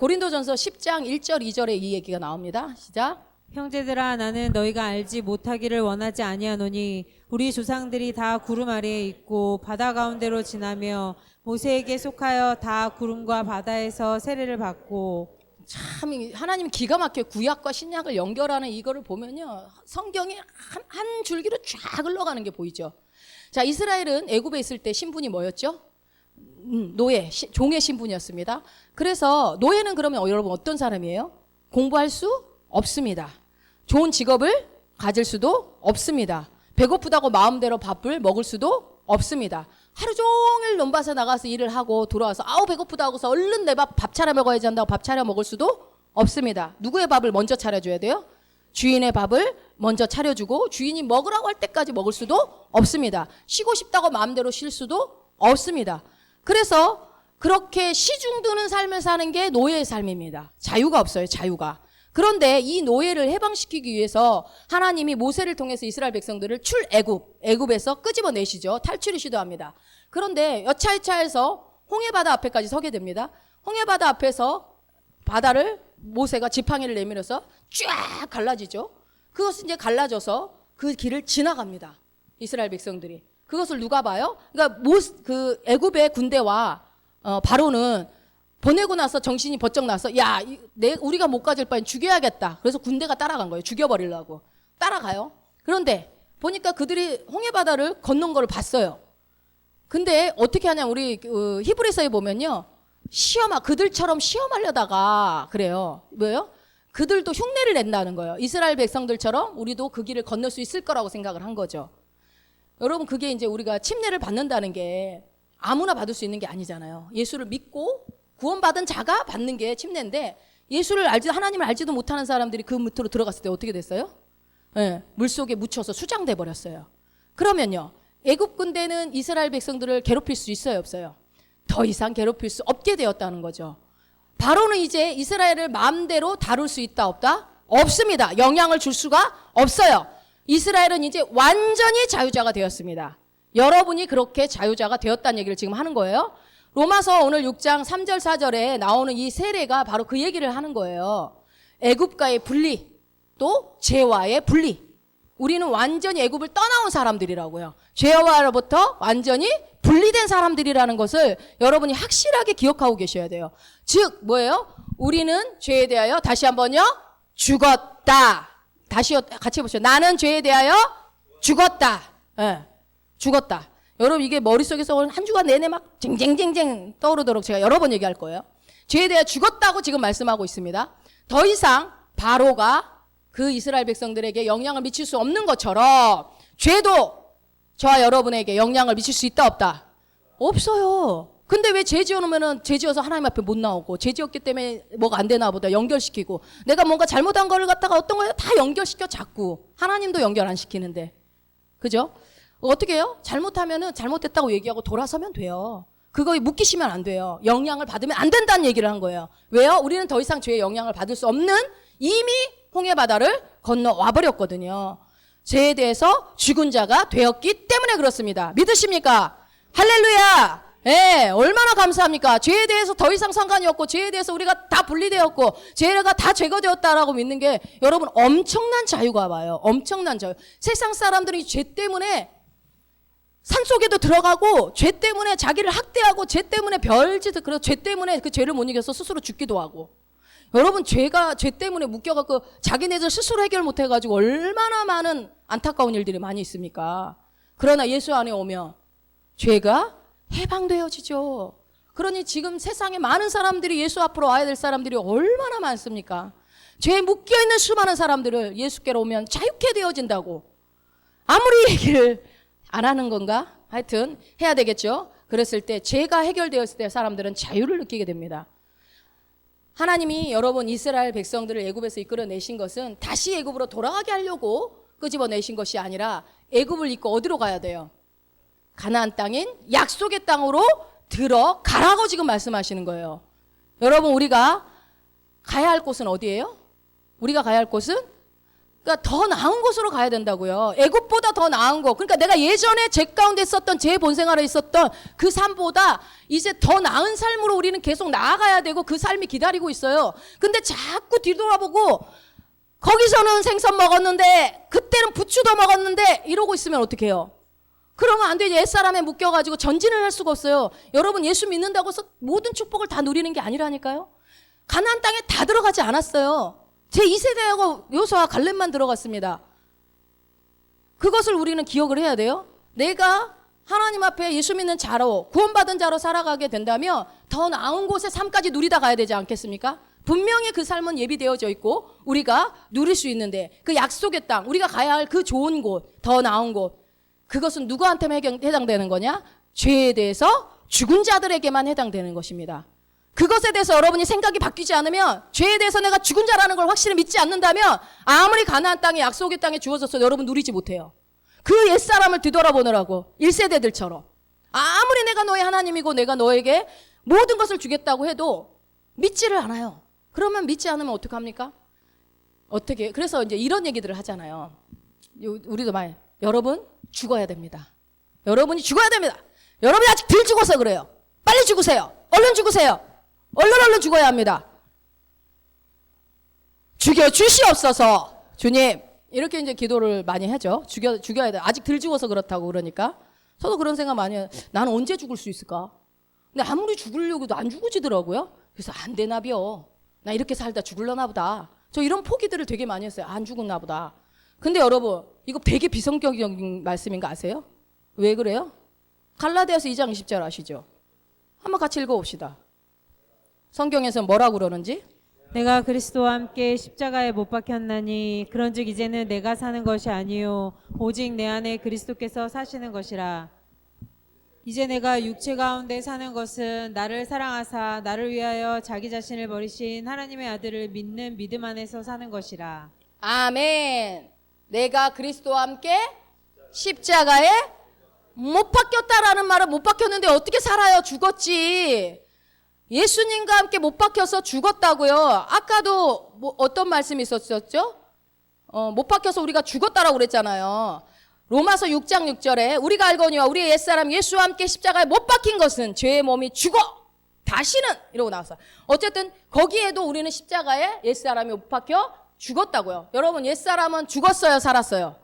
고린도전서 10장 1절 2절에 이 얘기가 나옵니다. 시작. 형제들아 나는 너희가 알지 못하기를 원하지 아니하노니 우리 조상들이 다 구름 아래에 있고 바다 가운데로 지나며 모세에게 속하여 다 구름과 바다에서 세례를 받고. 참 하나님 기가 막혀 구약과 신약을 연결하는 이거를 보면요, 성경이 한 줄기로 쫙 흘러가는 게 보이죠. 자, 이스라엘은 애굽에 있을 때 신분이 뭐였죠? 노예, 종의 신분이었습니다. 그래서 노예는 그러면 여러분 어떤 사람이에요? 공부할 수 없습니다. 좋은 직업을 가질 수도 없습니다. 배고프다고 마음대로 밥을 먹을 수도 없습니다. 하루 종일 논밭에 나가서 일을 하고 돌아와서 아우 배고프다 하고서 얼른 내 밥 차려 먹어야지 한다고 밥 차려 먹을 수도 없습니다. 누구의 밥을 먼저 차려줘야 돼요? 주인의 밥을 먼저 차려주고 주인이 먹으라고 할 때까지 먹을 수도 없습니다. 쉬고 싶다고 마음대로 쉴 수도 없습니다. 그래서 그렇게 시중드는 삶을 사는 게 노예의 삶입니다. 자유가 없어요, 자유가. 그런데 이 노예를 해방시키기 위해서 하나님이 모세를 통해서 이스라엘 백성들을 애굽에서 끄집어내시죠. 탈출을 시도합니다. 그런데 여차여차해서 홍해바다 앞에까지 서게 됩니다. 홍해바다 앞에서 바다를 모세가 지팡이를 내밀어서 쫙 갈라지죠. 그것은 이제 갈라져서 그 길을 지나갑니다. 이스라엘 백성들이. 그것을 누가 봐요? 그러니까 그 애굽의 군대와 바로는 보내고 나서 정신이 번쩍 나서 우리가 못 가질 바엔 죽여야겠다. 그래서 군대가 따라간 거예요. 죽여버리려고. 따라가요. 그런데 보니까 그들이 홍해바다를 건넌 걸 봤어요. 근데 어떻게 하냐, 우리 히브리서에 보면요, 그들처럼 시험하려다가 그래요. 뭐예요? 그들도 흉내를 낸다는 거예요. 이스라엘 백성들처럼 우리도 그 길을 건널 수 있을 거라고 생각을 한 거죠. 여러분, 그게 이제 우리가 침례를 받는다는 게 아무나 받을 수 있는 게 아니잖아요. 예수를 믿고 구원받은 자가 받는 게 침례인데, 하나님을 알지도 못하는 사람들이 그 밑으로 들어갔을 때 어떻게 됐어요? 네, 물속에 묻혀서 수장돼 버렸어요. 그러면요, 애굽 군대는 이스라엘 백성들을 괴롭힐 수 있어요, 없어요? 더 이상 괴롭힐 수 없게 되었다는 거죠. 바로는 이제 이스라엘을 마음대로 다룰 수 있다, 없다? 없습니다. 영향을 줄 수가 없어요. 이스라엘은 이제 완전히 자유자가 되었습니다. 여러분이 그렇게 자유자가 되었다는 얘기를 지금 하는 거예요. 로마서 오늘 6장 3절 4절에 나오는 이 세례가 바로 그 얘기를 하는 거예요. 애굽과의 분리, 또 죄와의 분리. 우리는 완전히 애굽을 떠나온 사람들이라고요. 죄와로부터 완전히 분리된 사람들이라는 것을 여러분이 확실하게 기억하고 계셔야 돼요. 즉 뭐예요? 우리는 죄에 대하여 다시 한번요, 죽었다. 다시 같이 해보시죠. 나는 죄에 대하여 죽었다. 네, 죽었다. 여러분, 이게 머릿속에서 한 주간 내내 막 쟁쟁쟁쟁 떠오르도록 제가 여러 번 얘기할 거예요. 죄에 대해 죽었다고 지금 말씀하고 있습니다. 더 이상 바로가 그 이스라엘 백성들에게 영향을 미칠 수 없는 것처럼 죄도 저와 여러분에게 영향을 미칠 수 있다, 없다? 없어요. 근데 왜 죄 지어놓으면은 죄 지어서 하나님 앞에 못 나오고, 죄 지었기 때문에 뭐가 안 되나 보다 연결시키고, 내가 뭔가 잘못한 거를 갖다가 어떤 거에 다 연결시켜 자꾸. 하나님도 연결 안 시키는데. 그죠? 어떻게 해요? 잘못하면은 잘못했다고 얘기하고 돌아서면 돼요. 그거에 묶이시면 안 돼요. 영향을 받으면 안 된다는 얘기를 한 거예요. 왜요? 우리는 더 이상 죄의 영향을 받을 수 없는, 이미 홍해바다를 건너와 버렸거든요. 죄에 대해서 죽은 자가 되었기 때문에 그렇습니다. 믿으십니까? 할렐루야! 예, 얼마나 감사합니까? 죄에 대해서 더 이상 상관이 없고, 죄에 대해서 우리가 다 분리되었고, 죄가 다 제거되었다라고 믿는 게 여러분 엄청난 자유가 와요. 엄청난 자유. 세상 사람들이 죄 때문에 산속에도 들어가고, 죄 때문에 자기를 학대하고, 죄 때문에 별짓을, 그래서 죄 때문에 그 죄를 못 이겨서 스스로 죽기도 하고. 여러분, 죄 때문에 묶여갖고 자기네들 스스로 해결 못 해가지고 얼마나 많은 안타까운 일들이 많이 있습니까? 그러나 예수 안에 오면 죄가 해방되어지죠. 그러니 지금 세상에 많은 사람들이 예수 앞으로 와야 될 사람들이 얼마나 많습니까? 죄에 묶여있는 수많은 사람들을 예수께로 오면 자유케 되어진다고. 아무리 얘기를 안 하는 건가? 하여튼 해야 되겠죠. 그랬을 때, 죄가 해결되었을 때 사람들은 자유를 느끼게 됩니다. 하나님이 여러분 이스라엘 백성들을 애굽에서 이끌어내신 것은 다시 애굽으로 돌아가게 하려고 끄집어내신 것이 아니라, 애굽을 잊고 어디로 가야 돼요? 가나안 땅인 약속의 땅으로 들어가라고 지금 말씀하시는 거예요. 여러분, 우리가 가야 할 곳은 어디예요? 우리가 가야 할 곳은, 그러니까 더 나은 곳으로 가야 된다고요. 애굽보다 더 나은 곳. 그러니까 내가 예전에 죄 가운데 있었던, 제 본생활에 있었던 그 삶보다 이제 더 나은 삶으로 우리는 계속 나아가야 되고, 그 삶이 기다리고 있어요. 근데 자꾸 뒤돌아보고 거기서는 생선 먹었는데 그때는 부추도 먹었는데 이러고 있으면 어떻게 해요? 그러면 안 되지. 옛사람에 묶여가지고 전진을 할 수가 없어요. 여러분 예수 믿는다고 해서 모든 축복을 다 누리는 게 아니라니까요. 가나안 땅에 다 들어가지 않았어요. 제2세대하고 요수와 갈렙만 들어갔습니다. 그것을 우리는 기억을 해야 돼요. 내가 하나님 앞에 예수 믿는 자로 구원받은 자로 살아가게 된다면 더 나은 곳에 삶까지 누리다 가야 되지 않겠습니까? 분명히 그 삶은 예비되어져 있고 우리가 누릴 수 있는데 그 약속의 땅, 우리가 가야 할 그 좋은 곳, 더 나은 곳, 그것은 누구한테만 해당되는 거냐? 죄에 대해서 죽은 자들에게만 해당되는 것입니다. 그것에 대해서 여러분이 생각이 바뀌지 않으면, 죄에 대해서 내가 죽은 자라는 걸 확실히 믿지 않는다면 아무리 가나안 땅에 약속의 땅에 주어졌어도 여러분 누리지 못해요. 그 옛사람을 뒤돌아보느라고 1세대들처럼 아무리 내가 너의 하나님이고 내가 너에게 모든 것을 주겠다고 해도 믿지를 않아요. 그러면 믿지 않으면 어떡합니까? 어떻게? 그래서 이제 이런 얘기들을 하잖아요. 우리도 많이, 여러분 죽어야 됩니다. 여러분이 죽어야 됩니다. 여러분이 아직 덜 죽어서 그래요. 빨리 죽으세요. 얼른 죽으세요. 얼른 죽어야 합니다. 죽여 주시옵소서. 주님. 이렇게 이제 기도를 많이 하죠. 죽여야 돼. 아직 덜 죽어서 그렇다고 그러니까. 저도 그런 생각 많이 해요. 나는 언제 죽을 수 있을까? 근데 아무리 죽으려고 해도 안 죽어지더라고요. 그래서 안 되나벼. 나 이렇게 살다 죽을려나 보다. 저 이런 포기들을 되게 많이 했어요. 안 죽었나 보다. 근데 여러분, 이거 되게 비성격적인 말씀인 거 아세요? 왜 그래요? 갈라디아서 2장 20절 아시죠? 한번 같이 읽어봅시다. 성경에서 뭐라고 그러는지. 내가 그리스도와 함께 십자가에 못 박혔나니 그런즉 이제는 내가 사는 것이 아니요 오직 내 안에 그리스도께서 사시는 것이라. 이제 내가 육체 가운데 사는 것은 나를 사랑하사 나를 위하여 자기 자신을 버리신 하나님의 아들을 믿는 믿음 안에서 사는 것이라. 아멘. 내가 그리스도와 함께 십자가에 못 박혔다라는 말은 못 박혔는데 어떻게 살아요? 죽었지. 예수님과 함께 못 박혀서 죽었다고요. 아까도 뭐 어떤 말씀이 있었죠? 못 박혀서 우리가 죽었다라고 그랬잖아요. 로마서 6장 6절에 우리가 알거니와 우리의 옛사람 예수와 함께 십자가에 못 박힌 것은 죄의 몸이 죽어 다시는 이러고 나왔어요. 어쨌든 거기에도 우리는 십자가에 옛사람이 못 박혀 죽었다고요. 여러분 옛사람은 죽었어요, 살았어요?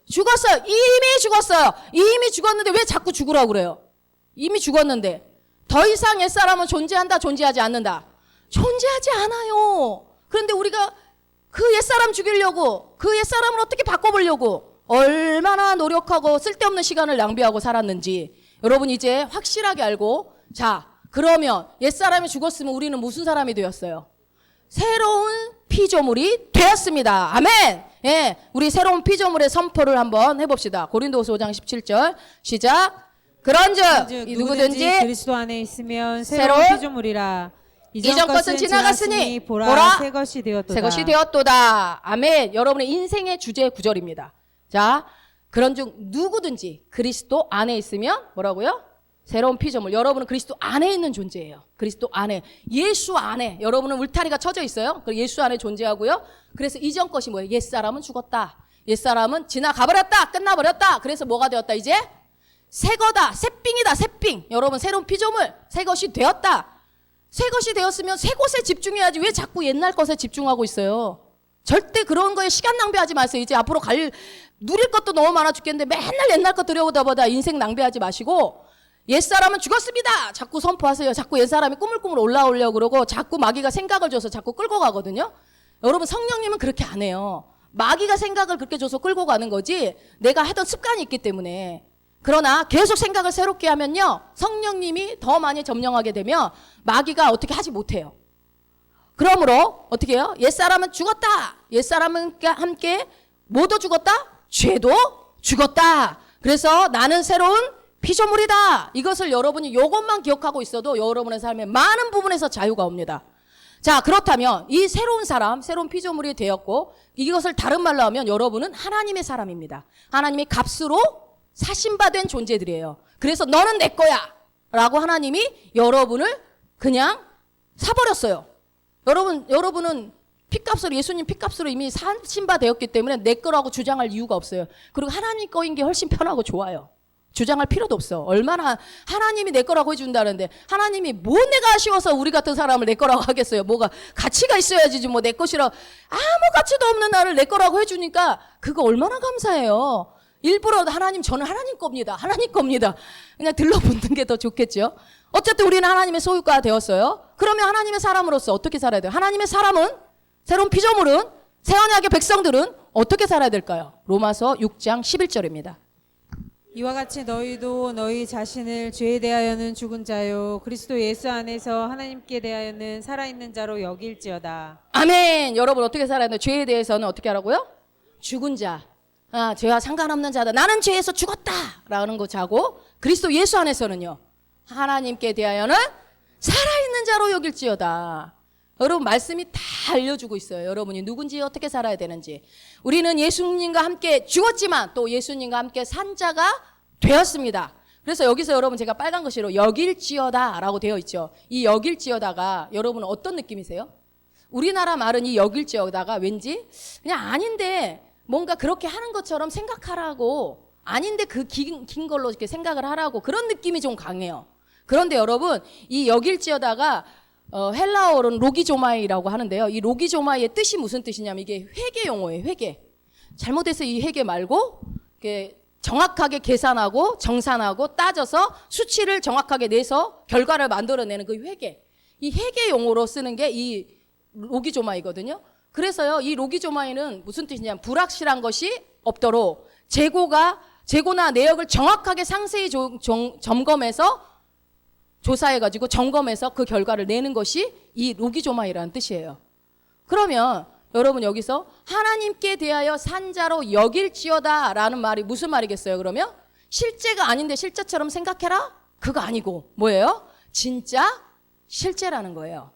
죽었어요. 이미 죽었어요. 이미 죽었는데 왜 자꾸 죽으라고 그래요? 이미 죽었는데 더 이상 옛사람은 존재한다, 존재하지 않는다? 존재하지 않아요. 그런데 우리가 그 옛사람 죽이려고, 그 옛사람을 어떻게 바꿔보려고 얼마나 노력하고 쓸데없는 시간을 낭비하고 살았는지 여러분 이제 확실하게 알고, 자, 그러면 옛사람이 죽었으면 우리는 무슨 사람이 되었어요? 새로운 피조물이 되었습니다. 아멘. 예, 우리 새로운 피조물의 선포를 한번 해봅시다. 고린도후서 5장 17절 시작. 그런즉 누구든지 그리스도 안에 있으면 새로운 피조물이라. 이전 것은 지나갔으니 보라 새 것이 되었도다. 새 것이 되었도다. 아멘. 여러분의 인생의 주제 구절입니다. 자, 그런즉 누구든지 그리스도 안에 있으면 뭐라고요? 새로운 피조물. 여러분은 그리스도 안에 있는 존재예요. 그리스도 안에, 예수 안에 여러분은 울타리가 쳐져 있어요. 예수 안에 존재하고요. 그래서 이전 것이 뭐예요? 옛사람은 죽었다. 옛사람은 지나가버렸다. 끝나버렸다. 그래서 뭐가 되었다 이제? 새거다. 새삥이다. 새삥. 여러분 새로운 피조물. 새 것이 되었다. 새 것이 되었으면 새 곳에 집중해야지 왜 자꾸 옛날 것에 집중하고 있어요? 절대 그런 거에 시간 낭비하지 마세요. 이제 앞으로 누릴 것도 너무 많아 죽겠는데 맨날 옛날 것 들여오다 보다 인생 낭비하지 마시고, 옛사람은 죽었습니다. 자꾸 선포하세요. 자꾸 옛사람이 꾸물꾸물 올라오려고 그러고 자꾸 마귀가 생각을 줘서 자꾸 끌고 가거든요. 여러분 성령님은 그렇게 안 해요. 마귀가 생각을 그렇게 줘서 끌고 가는 거지 내가 하던 습관이 있기 때문에. 그러나 계속 생각을 새롭게 하면요, 성령님이 더 많이 점령하게 되면 마귀가 어떻게 하지 못해요. 그러므로 어떻게 해요? 옛사람은 죽었다. 옛사람은 함께 모두 죽었다. 죄도 죽었다. 그래서 나는 새로운 피조물이다. 이것을 여러분이 이것만 기억하고 있어도 여러분의 삶에 많은 부분에서 자유가 옵니다. 자, 그렇다면 이 새로운 사람, 새로운 피조물이 되었고, 이것을 다른 말로 하면 여러분은 하나님의 사람입니다. 하나님의 값으로 사신받은 존재들이에요. 그래서 너는 내 거야 라고 하나님이 여러분을 그냥 사버렸어요. 여러분은 피값으로, 예수님 피값으로 이미 사신바 되었기 때문에 내 거라고 주장할 이유가 없어요. 그리고 하나님 거인 게 훨씬 편하고 좋아요. 주장할 필요도 없어. 얼마나 하나님이 내 거라고 해준다는데 하나님이 뭐 내가 아쉬워서 우리 같은 사람을 내 거라고 하겠어요. 뭐가 가치가 있어야지 뭐 내 것이라 아무 가치도 없는 나를 내 거라고 해주니까 그거 얼마나 감사해요. 일부러 하나님 저는 하나님 겁니다. 하나님 겁니다. 그냥 들러붙는 게 더 좋겠죠. 어쨌든 우리는 하나님의 소유가 되었어요. 그러면 하나님의 사람으로서 어떻게 살아야 돼요? 하나님의 사람은 새로운 피조물은 새 언약의 백성들은 어떻게 살아야 될까요? 로마서 6장 11절입니다. 이와 같이 너희도 너희 자신을 죄에 대하여는 죽은 자요 그리스도 예수 안에서 하나님께 대하여는 살아있는 자로 여길지어다. 아멘. 여러분 어떻게 살아야 돼요? 죄에 대해서는 어떻게 하라고요? 죽은 자. 죄와 상관없는 자다. 나는 죄에서 죽었다라는 거 자고 그리스도 예수 안에서는요. 하나님께 대하여는 살아있는 자로 여길지어다. 여러분 말씀이 다 알려주고 있어요. 여러분이 누군지 어떻게 살아야 되는지. 우리는 예수님과 함께 죽었지만 또 예수님과 함께 산 자가 되었습니다. 그래서 여기서 여러분 제가 빨간 글씨로 여길지어다 라고 되어 있죠. 이 여길지어다가 여러분 어떤 느낌이세요? 우리나라 말은 이 여길지어다가 왠지 그냥 아닌데 뭔가 그렇게 하는 것처럼 생각하라고 아닌데 그 긴 걸로 이렇게 생각을 하라고 그런 느낌이 좀 강해요. 그런데 여러분 이 여길지어다가 헬라어로는 로기조마이라고 하는데요. 이 로기조마이의 뜻이 무슨 뜻이냐면 이게 회계 용어예요. 회계. 잘못해서 이 회계 말고 이렇게 정확하게 계산하고 정산하고 따져서 수치를 정확하게 내서 결과를 만들어내는 그 회계. 이 회계 용어로 쓰는 게 이 로기조마이거든요. 그래서요. 이 로기조마이는 무슨 뜻이냐면 불확실한 것이 없도록 재고나 내역을 정확하게 상세히 점검해서 조사해가지고 점검해서 그 결과를 내는 것이 이 로기조마이라는 뜻이에요. 그러면 여러분 여기서 하나님께 대하여 산자로 여길지어다 라는 말이 무슨 말이겠어요? 그러면 실제가 아닌데 실제처럼 생각해라? 그거 아니고 뭐예요? 진짜 실제라는 거예요.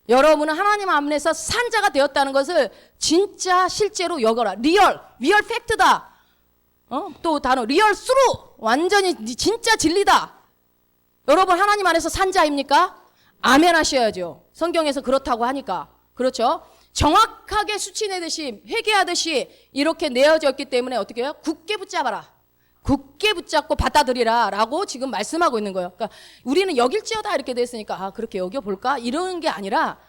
여러분은 하나님 앞에서 산자가 되었다는 것을 진짜 실제로 여겨라. 리얼 팩트다. 또 단어 리얼 수루 완전히 진짜 진리다. 여러분 하나님 안에서 산자입니까? 아멘 하셔야죠. 성경에서 그렇다고 하니까. 그렇죠? 정확하게 수치 내듯이 회개하듯이 이렇게 내어져 있기 때문에 어떻게 해요? 굳게 붙잡아라. 굳게 붙잡고 받아들이라 라고 지금 말씀하고 있는 거예요. 그러니까 우리는 여길지어다 이렇게 됐으니까 그렇게 여겨볼까? 이러는 게 아니라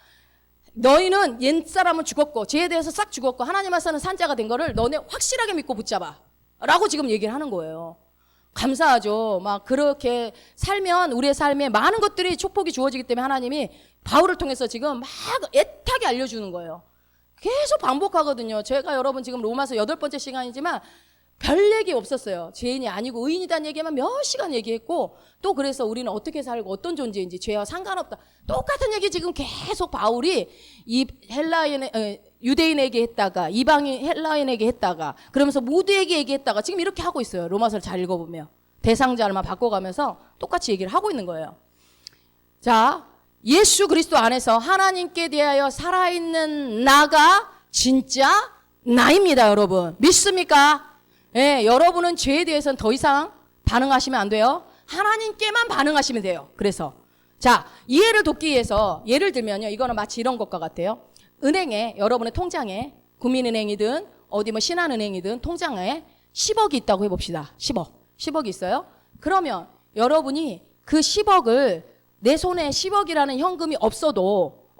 너희는 옛사람은 죽었고 죄에 대해서 싹 죽었고 하나님 앞에서는 산자가 된 거를 너네 확실하게 믿고 붙잡아 라고 지금 얘기를 하는 거예요. 감사하죠. 막 그렇게 살면 우리의 삶에 많은 것들이 축복이 주어지기 때문에 하나님이 바울을 통해서 지금 막 애타게 알려주는 거예요. 계속 반복하거든요. 제가 여러분 지금 로마서 8번째 시간이지만 별 얘기 없었어요. 죄인이 아니고 의인이라는 얘기만 몇 시간 얘기했고 또 그래서 우리는 어떻게 살고 어떤 존재인지 죄와 상관없다. 똑같은 얘기 지금 계속 바울이 이 유대인에게 했다가 이방인 헬라인에게 했다가 그러면서 모두에게 얘기했다가 지금 이렇게 하고 있어요. 로마서를 잘 읽어보면 대상자를만 바꿔가면서 똑같이 얘기를 하고 있는 거예요. 자, 예수 그리스도 안에서 하나님께 대하여 살아있는 나가 진짜 나입니다. 여러분 믿습니까? 예, 여러분은 죄에 대해서는 더 이상 반응하시면 안 돼요. 하나님께만 반응하시면 돼요. 그래서 자, 이해를 돕기 위해서 예를 들면요. 이거는 마치 이런 것과 같아요. 은행에 여러분의 통장에 국민은행이든 어디 뭐 신한은행이든 통장에 10억이 있다고 해봅시다. 10억이 있어요. 그러면 여러분이 그 10억을 내 손에 10억이라는 현금이 없어도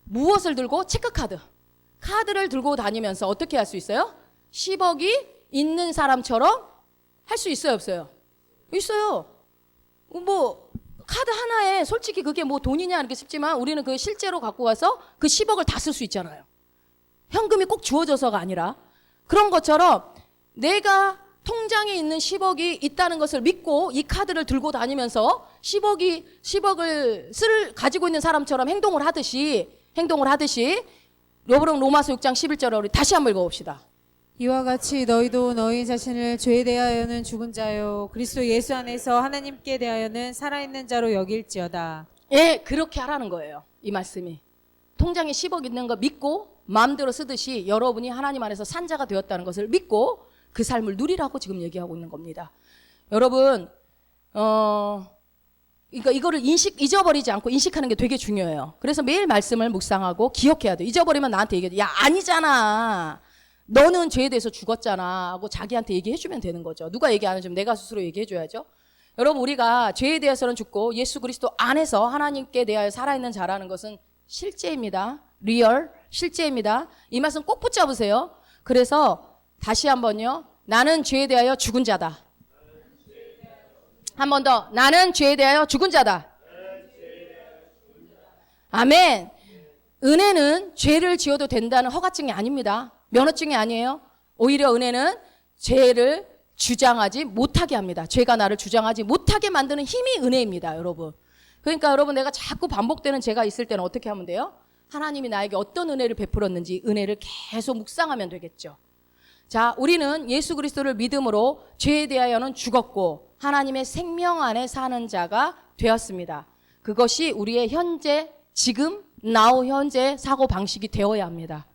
무엇을 들고 카드를 들고 다니면서 어떻게 할 수 있어요? 10억이 있는 사람처럼 할 수 있어요, 없어요? 있어요. 뭐 카드 하나에 솔직히 그게 뭐 돈이냐 이렇게 싶지만 우리는 그 실제로 갖고 와서 그 10억을 다 쓸 수 있잖아요. 현금이 꼭 주어져서가 아니라 그런 것처럼 내가 통장에 있는 10억이 있다는 것을 믿고 이 카드를 들고 다니면서 10억을 가지고 있는 사람처럼 행동을 하듯이 여러분 로마서 6장 11절을 우리 다시 한번 읽어봅시다. 이와 같이 너희도 너희 자신을 죄에 대하여는 죽은 자요 그리스도 예수 안에서 하나님께 대하여는 살아있는 자로 여길지어다. 예, 그렇게 하라는 거예요. 이 말씀이. 통장에 10억 있는 거 믿고 마음대로 쓰듯이 여러분이 하나님 안에서 산자가 되었다는 것을 믿고 그 삶을 누리라고 지금 얘기하고 있는 겁니다. 여러분, 그러니까 이거를 잊어버리지 않고 인식하는 게 되게 중요해요. 그래서 매일 말씀을 묵상하고 기억해야 돼요. 잊어버리면 나한테 얘기해요. 야, 아니잖아. 너는 죄에 대해서 죽었잖아 하고 자기한테 얘기해주면 되는 거죠. 누가 얘기 안 해주면 내가 스스로 얘기해줘야죠. 여러분, 우리가 죄에 대해서는 죽고 예수 그리스도 안에서 하나님께 대하여 살아있는 자라는 것은 실제입니다. 리얼, 실제입니다. 이 말씀 꼭 붙잡으세요. 그래서 다시 한번요. 나는 죄에 대하여 죽은 자다. 한 번 더. 나는 죄에 대하여 죽은 자다. 아멘. 은혜는 죄를 지어도 된다는 허가증이 아닙니다. 면허증이 아니에요. 오히려 은혜는 죄를 주장하지 못하게 합니다. 죄가 나를 주장하지 못하게 만드는 힘이 은혜입니다, 여러분. 그러니까 여러분, 내가 자꾸 반복되는 죄가 있을 때는 어떻게 하면 돼요? 하나님이 나에게 어떤 은혜를 베풀었는지 은혜를 계속 묵상하면 되겠죠. 자, 우리는 예수 그리스도를 믿음으로 죄에 대하여는 죽었고 하나님의 생명 안에 사는 자가 되었습니다. 그것이 우리의 현재, 지금, now 현재 사고 방식이 되어야 합니다.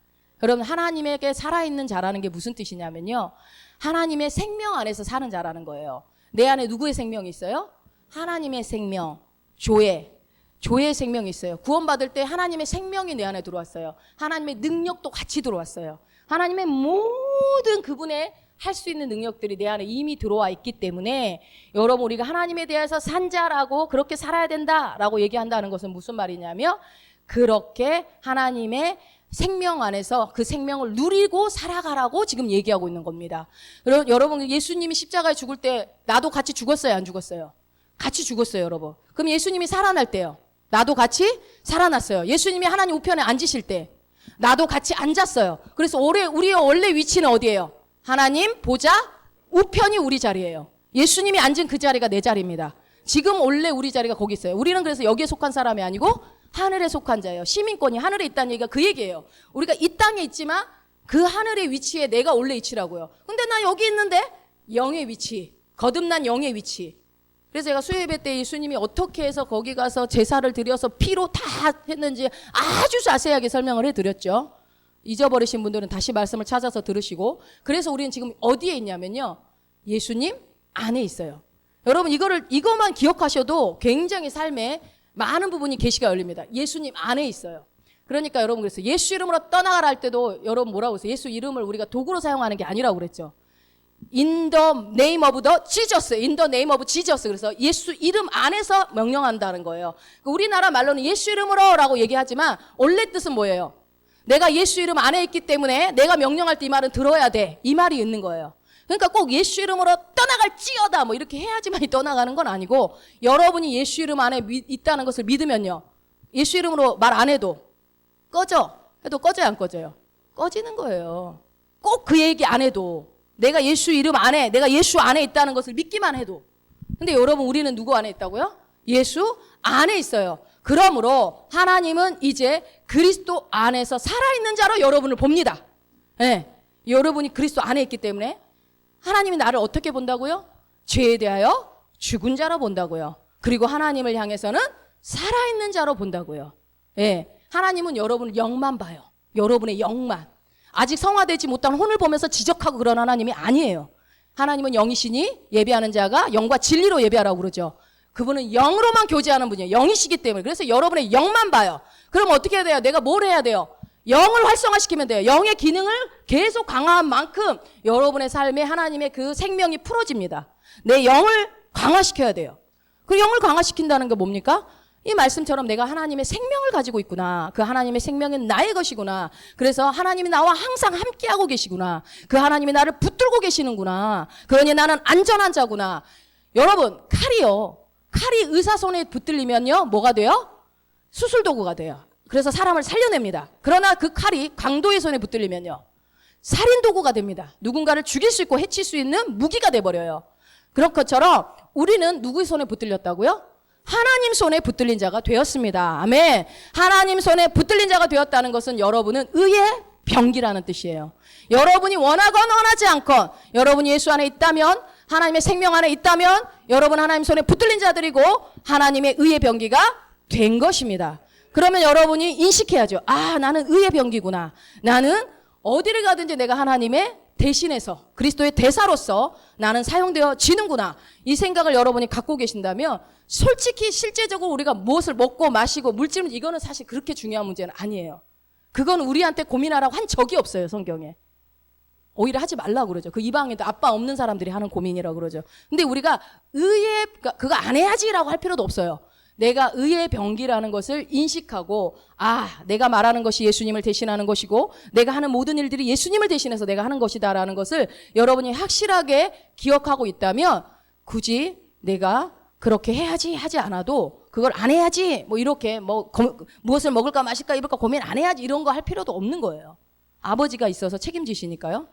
여러분, 하나님에게 살아있는 자라는 게 무슨 뜻이냐면요. 하나님의 생명 안에서 사는 자라는 거예요. 내 안에 누구의 생명이 있어요? 하나님의 생명, 조의 생명이 있어요. 구원받을 때 하나님의 생명이 내 안에 들어왔어요. 하나님의 능력도 같이 들어왔어요. 하나님의 모든 그분의 할 수 있는 능력들이 내 안에 이미 들어와 있기 때문에 여러분, 우리가 하나님에 대해서 산 자라고 그렇게 살아야 된다라고 얘기한다는 것은 무슨 말이냐면 그렇게 하나님의 생명 안에서 그 생명을 누리고 살아가라고 지금 얘기하고 있는 겁니다. 여러분, 예수님이 십자가에 죽을 때 나도 같이 죽었어요, 안 죽었어요? 같이 죽었어요, 여러분. 그럼 예수님이 살아날 때요, 나도 같이 살아났어요. 예수님이 하나님 우편에 앉으실 때 나도 같이 앉았어요. 그래서 우리의 원래 위치는 어디예요? 하나님 보좌 우편이 우리 자리예요. 예수님이 앉은 그 자리가 내 자리입니다. 지금 원래 우리 자리가 거기 있어요. 우리는 그래서 여기에 속한 사람이 아니고 하늘에 속한 자예요. 시민권이 하늘에 있다는 얘기가 그 얘기예요. 우리가 이 땅에 있지만 그 하늘의 위치에 내가 원래 위치라고요. 근데 나 여기 있는데 영의 위치, 거듭난 영의 위치. 그래서 제가 수요예배 때 예수님이 어떻게 해서 거기 가서 제사를 드려서 피로 다 했는지 아주 자세하게 설명을 해드렸죠. 잊어버리신 분들은 다시 말씀을 찾아서 들으시고. 그래서 우리는 지금 어디에 있냐면요, 예수님 안에 있어요. 여러분, 이것만 기억하셔도 굉장히 삶에 많은 부분이 계시가 열립니다. 예수님 안에 있어요. 그러니까 여러분, 그래서 예수 이름으로 떠나가라 할 때도 여러분 뭐라고 했어요? 예수 이름을 우리가 도구로 사용하는 게 아니라고 그랬죠. In the name of the Jesus, in the name of Jesus. 그래서 예수 이름 안에서 명령한다는 거예요. 우리나라 말로는 예수 이름으로라고 얘기하지만 원래 뜻은 뭐예요? 내가 예수 이름 안에 있기 때문에 내가 명령할 때 이 말은 들어야 돼. 이 말이 있는 거예요. 그러니까 꼭 예수 이름으로 떠나갈지어다 뭐 이렇게 해야지만 떠나가는 건 아니고, 여러분이 예수 이름 안에 있다는 것을 믿으면요, 예수 이름으로 말 안 해도 꺼져. 해도 꺼져요, 안 꺼져요? 꺼지는 거예요. 꼭 그 얘기 안 해도, 내가 예수 이름 안에, 내가 예수 안에 있다는 것을 믿기만 해도. 근데 여러분, 우리는 누구 안에 있다고요? 예수 안에 있어요. 그러므로 하나님은 이제 그리스도 안에서 살아있는 자로 여러분을 봅니다. 네. 여러분이 그리스도 안에 있기 때문에 하나님이 나를 어떻게 본다고요? 죄에 대하여 죽은 자로 본다고요. 그리고 하나님을 향해서는 살아있는 자로 본다고요. 네. 하나님은 여러분을 영만 봐요. 여러분의 영만. 아직 성화되지 못한 혼을 보면서 지적하고 그런 하나님이 아니에요. 하나님은 영이시니 예배하는 자가 영과 진리로 예배하라고 그러죠. 그분은 영으로만 교제하는 분이에요. 영이시기 때문에. 그래서 여러분의 영만 봐요. 그럼 어떻게 해야 돼요? 내가 뭘 해야 돼요? 영을 활성화시키면 돼요. 영의 기능을 계속 강화한 만큼 여러분의 삶에 하나님의 그 생명이 풀어집니다. 내 영을 강화시켜야 돼요. 그 영을 강화시킨다는 게 뭡니까? 이 말씀처럼 내가 하나님의 생명을 가지고 있구나. 그 하나님의 생명은 나의 것이구나. 그래서 하나님이 나와 항상 함께하고 계시구나. 그 하나님이 나를 붙들고 계시는구나. 그러니 나는 안전한 자구나. 여러분, 칼이 의사 손에 붙들리면요, 뭐가 돼요? 수술도구가 돼요. 그래서 사람을 살려냅니다. 그러나 그 칼이 강도의 손에 붙들리면요, 살인도구가 됩니다. 누군가를 죽일 수 있고 해칠 수 있는 무기가 돼버려요. 그런 것처럼 우리는 누구의 손에 붙들렸다고요? 하나님 손에 붙들린 자가 되었습니다. 아멘. 하나님 손에 붙들린 자가 되었다는 것은 여러분은 의의 병기라는 뜻이에요. 여러분이 원하건 원하지 않건 여러분이 예수 안에 있다면, 하나님의 생명 안에 있다면 여러분 하나님 손에 붙들린 자들이고 하나님의 의의 병기가 된 것입니다. 그러면 여러분이 인식해야죠. 아, 나는 의의 병기구나. 나는 어디를 가든지 내가 하나님의 대신해서 그리스도의 대사로서 나는 사용되어지는구나. 이 생각을 여러분이 갖고 계신다면 솔직히 실제적으로 우리가 무엇을 먹고 마시고 물질은 이거는 사실 그렇게 중요한 문제는 아니에요. 그건 우리한테 고민하라고 한 적이 없어요, 성경에. 오히려 하지 말라고 그러죠. 그 이방인도 아빠 없는 사람들이 하는 고민이라고 그러죠. 근데 우리가 그거 안 해야지라고 할 필요도 없어요. 내가 의의 병기라는 것을 인식하고, 내가 말하는 것이 예수님을 대신하는 것이고 내가 하는 모든 일들이 예수님을 대신해서 내가 하는 것이다라는 것을 여러분이 확실하게 기억하고 있다면 굳이 내가 그렇게 해야지 하지 않아도, 그걸 안 해야지 이렇게 무엇을 먹을까 마실까 입을까 고민 안 해야지 이런 거 할 필요도 없는 거예요. 아버지가 있어서 책임지시니까요.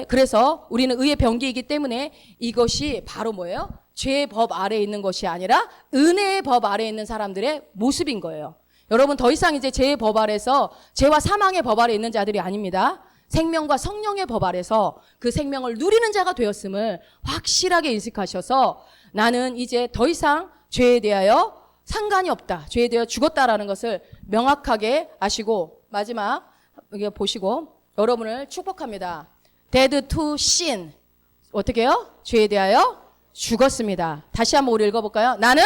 그래서 우리는 의의 병기이기 때문에 이것이 바로 뭐예요? 죄의 법 아래에 있는 것이 아니라 은혜의 법 아래에 있는 사람들의 모습인 거예요. 여러분 더 이상 이제 죄의 법 아래서, 죄와 사망의 법 아래에 있는 자들이 아닙니다. 생명과 성령의 법 아래서 그 생명을 누리는 자가 되었음을 확실하게 인식하셔서 나는 이제 더 이상 죄에 대하여 상관이 없다, 죄에 대하여 죽었다라는 것을 명확하게 아시고, 마지막 여기 보시고 여러분을 축복합니다. Dead to sin. 어떻게 해요? 죄에 대하여 죽었습니다. 다시 한번 우리 읽어볼까요? 나는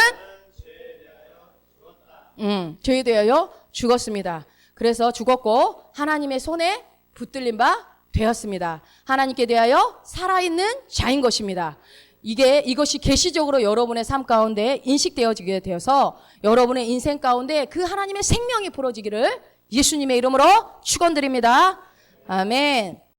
죄에 대하여 죽었습니다. 그래서 죽었고 하나님의 손에 붙들린 바 되었습니다. 하나님께 대하여 살아있는 자인 것입니다. 이것이 계시적으로 여러분의 삶 가운데 인식되어지게 되어서 여러분의 인생 가운데 그 하나님의 생명이 풀어지기를 예수님의 이름으로 축원드립니다. 아멘.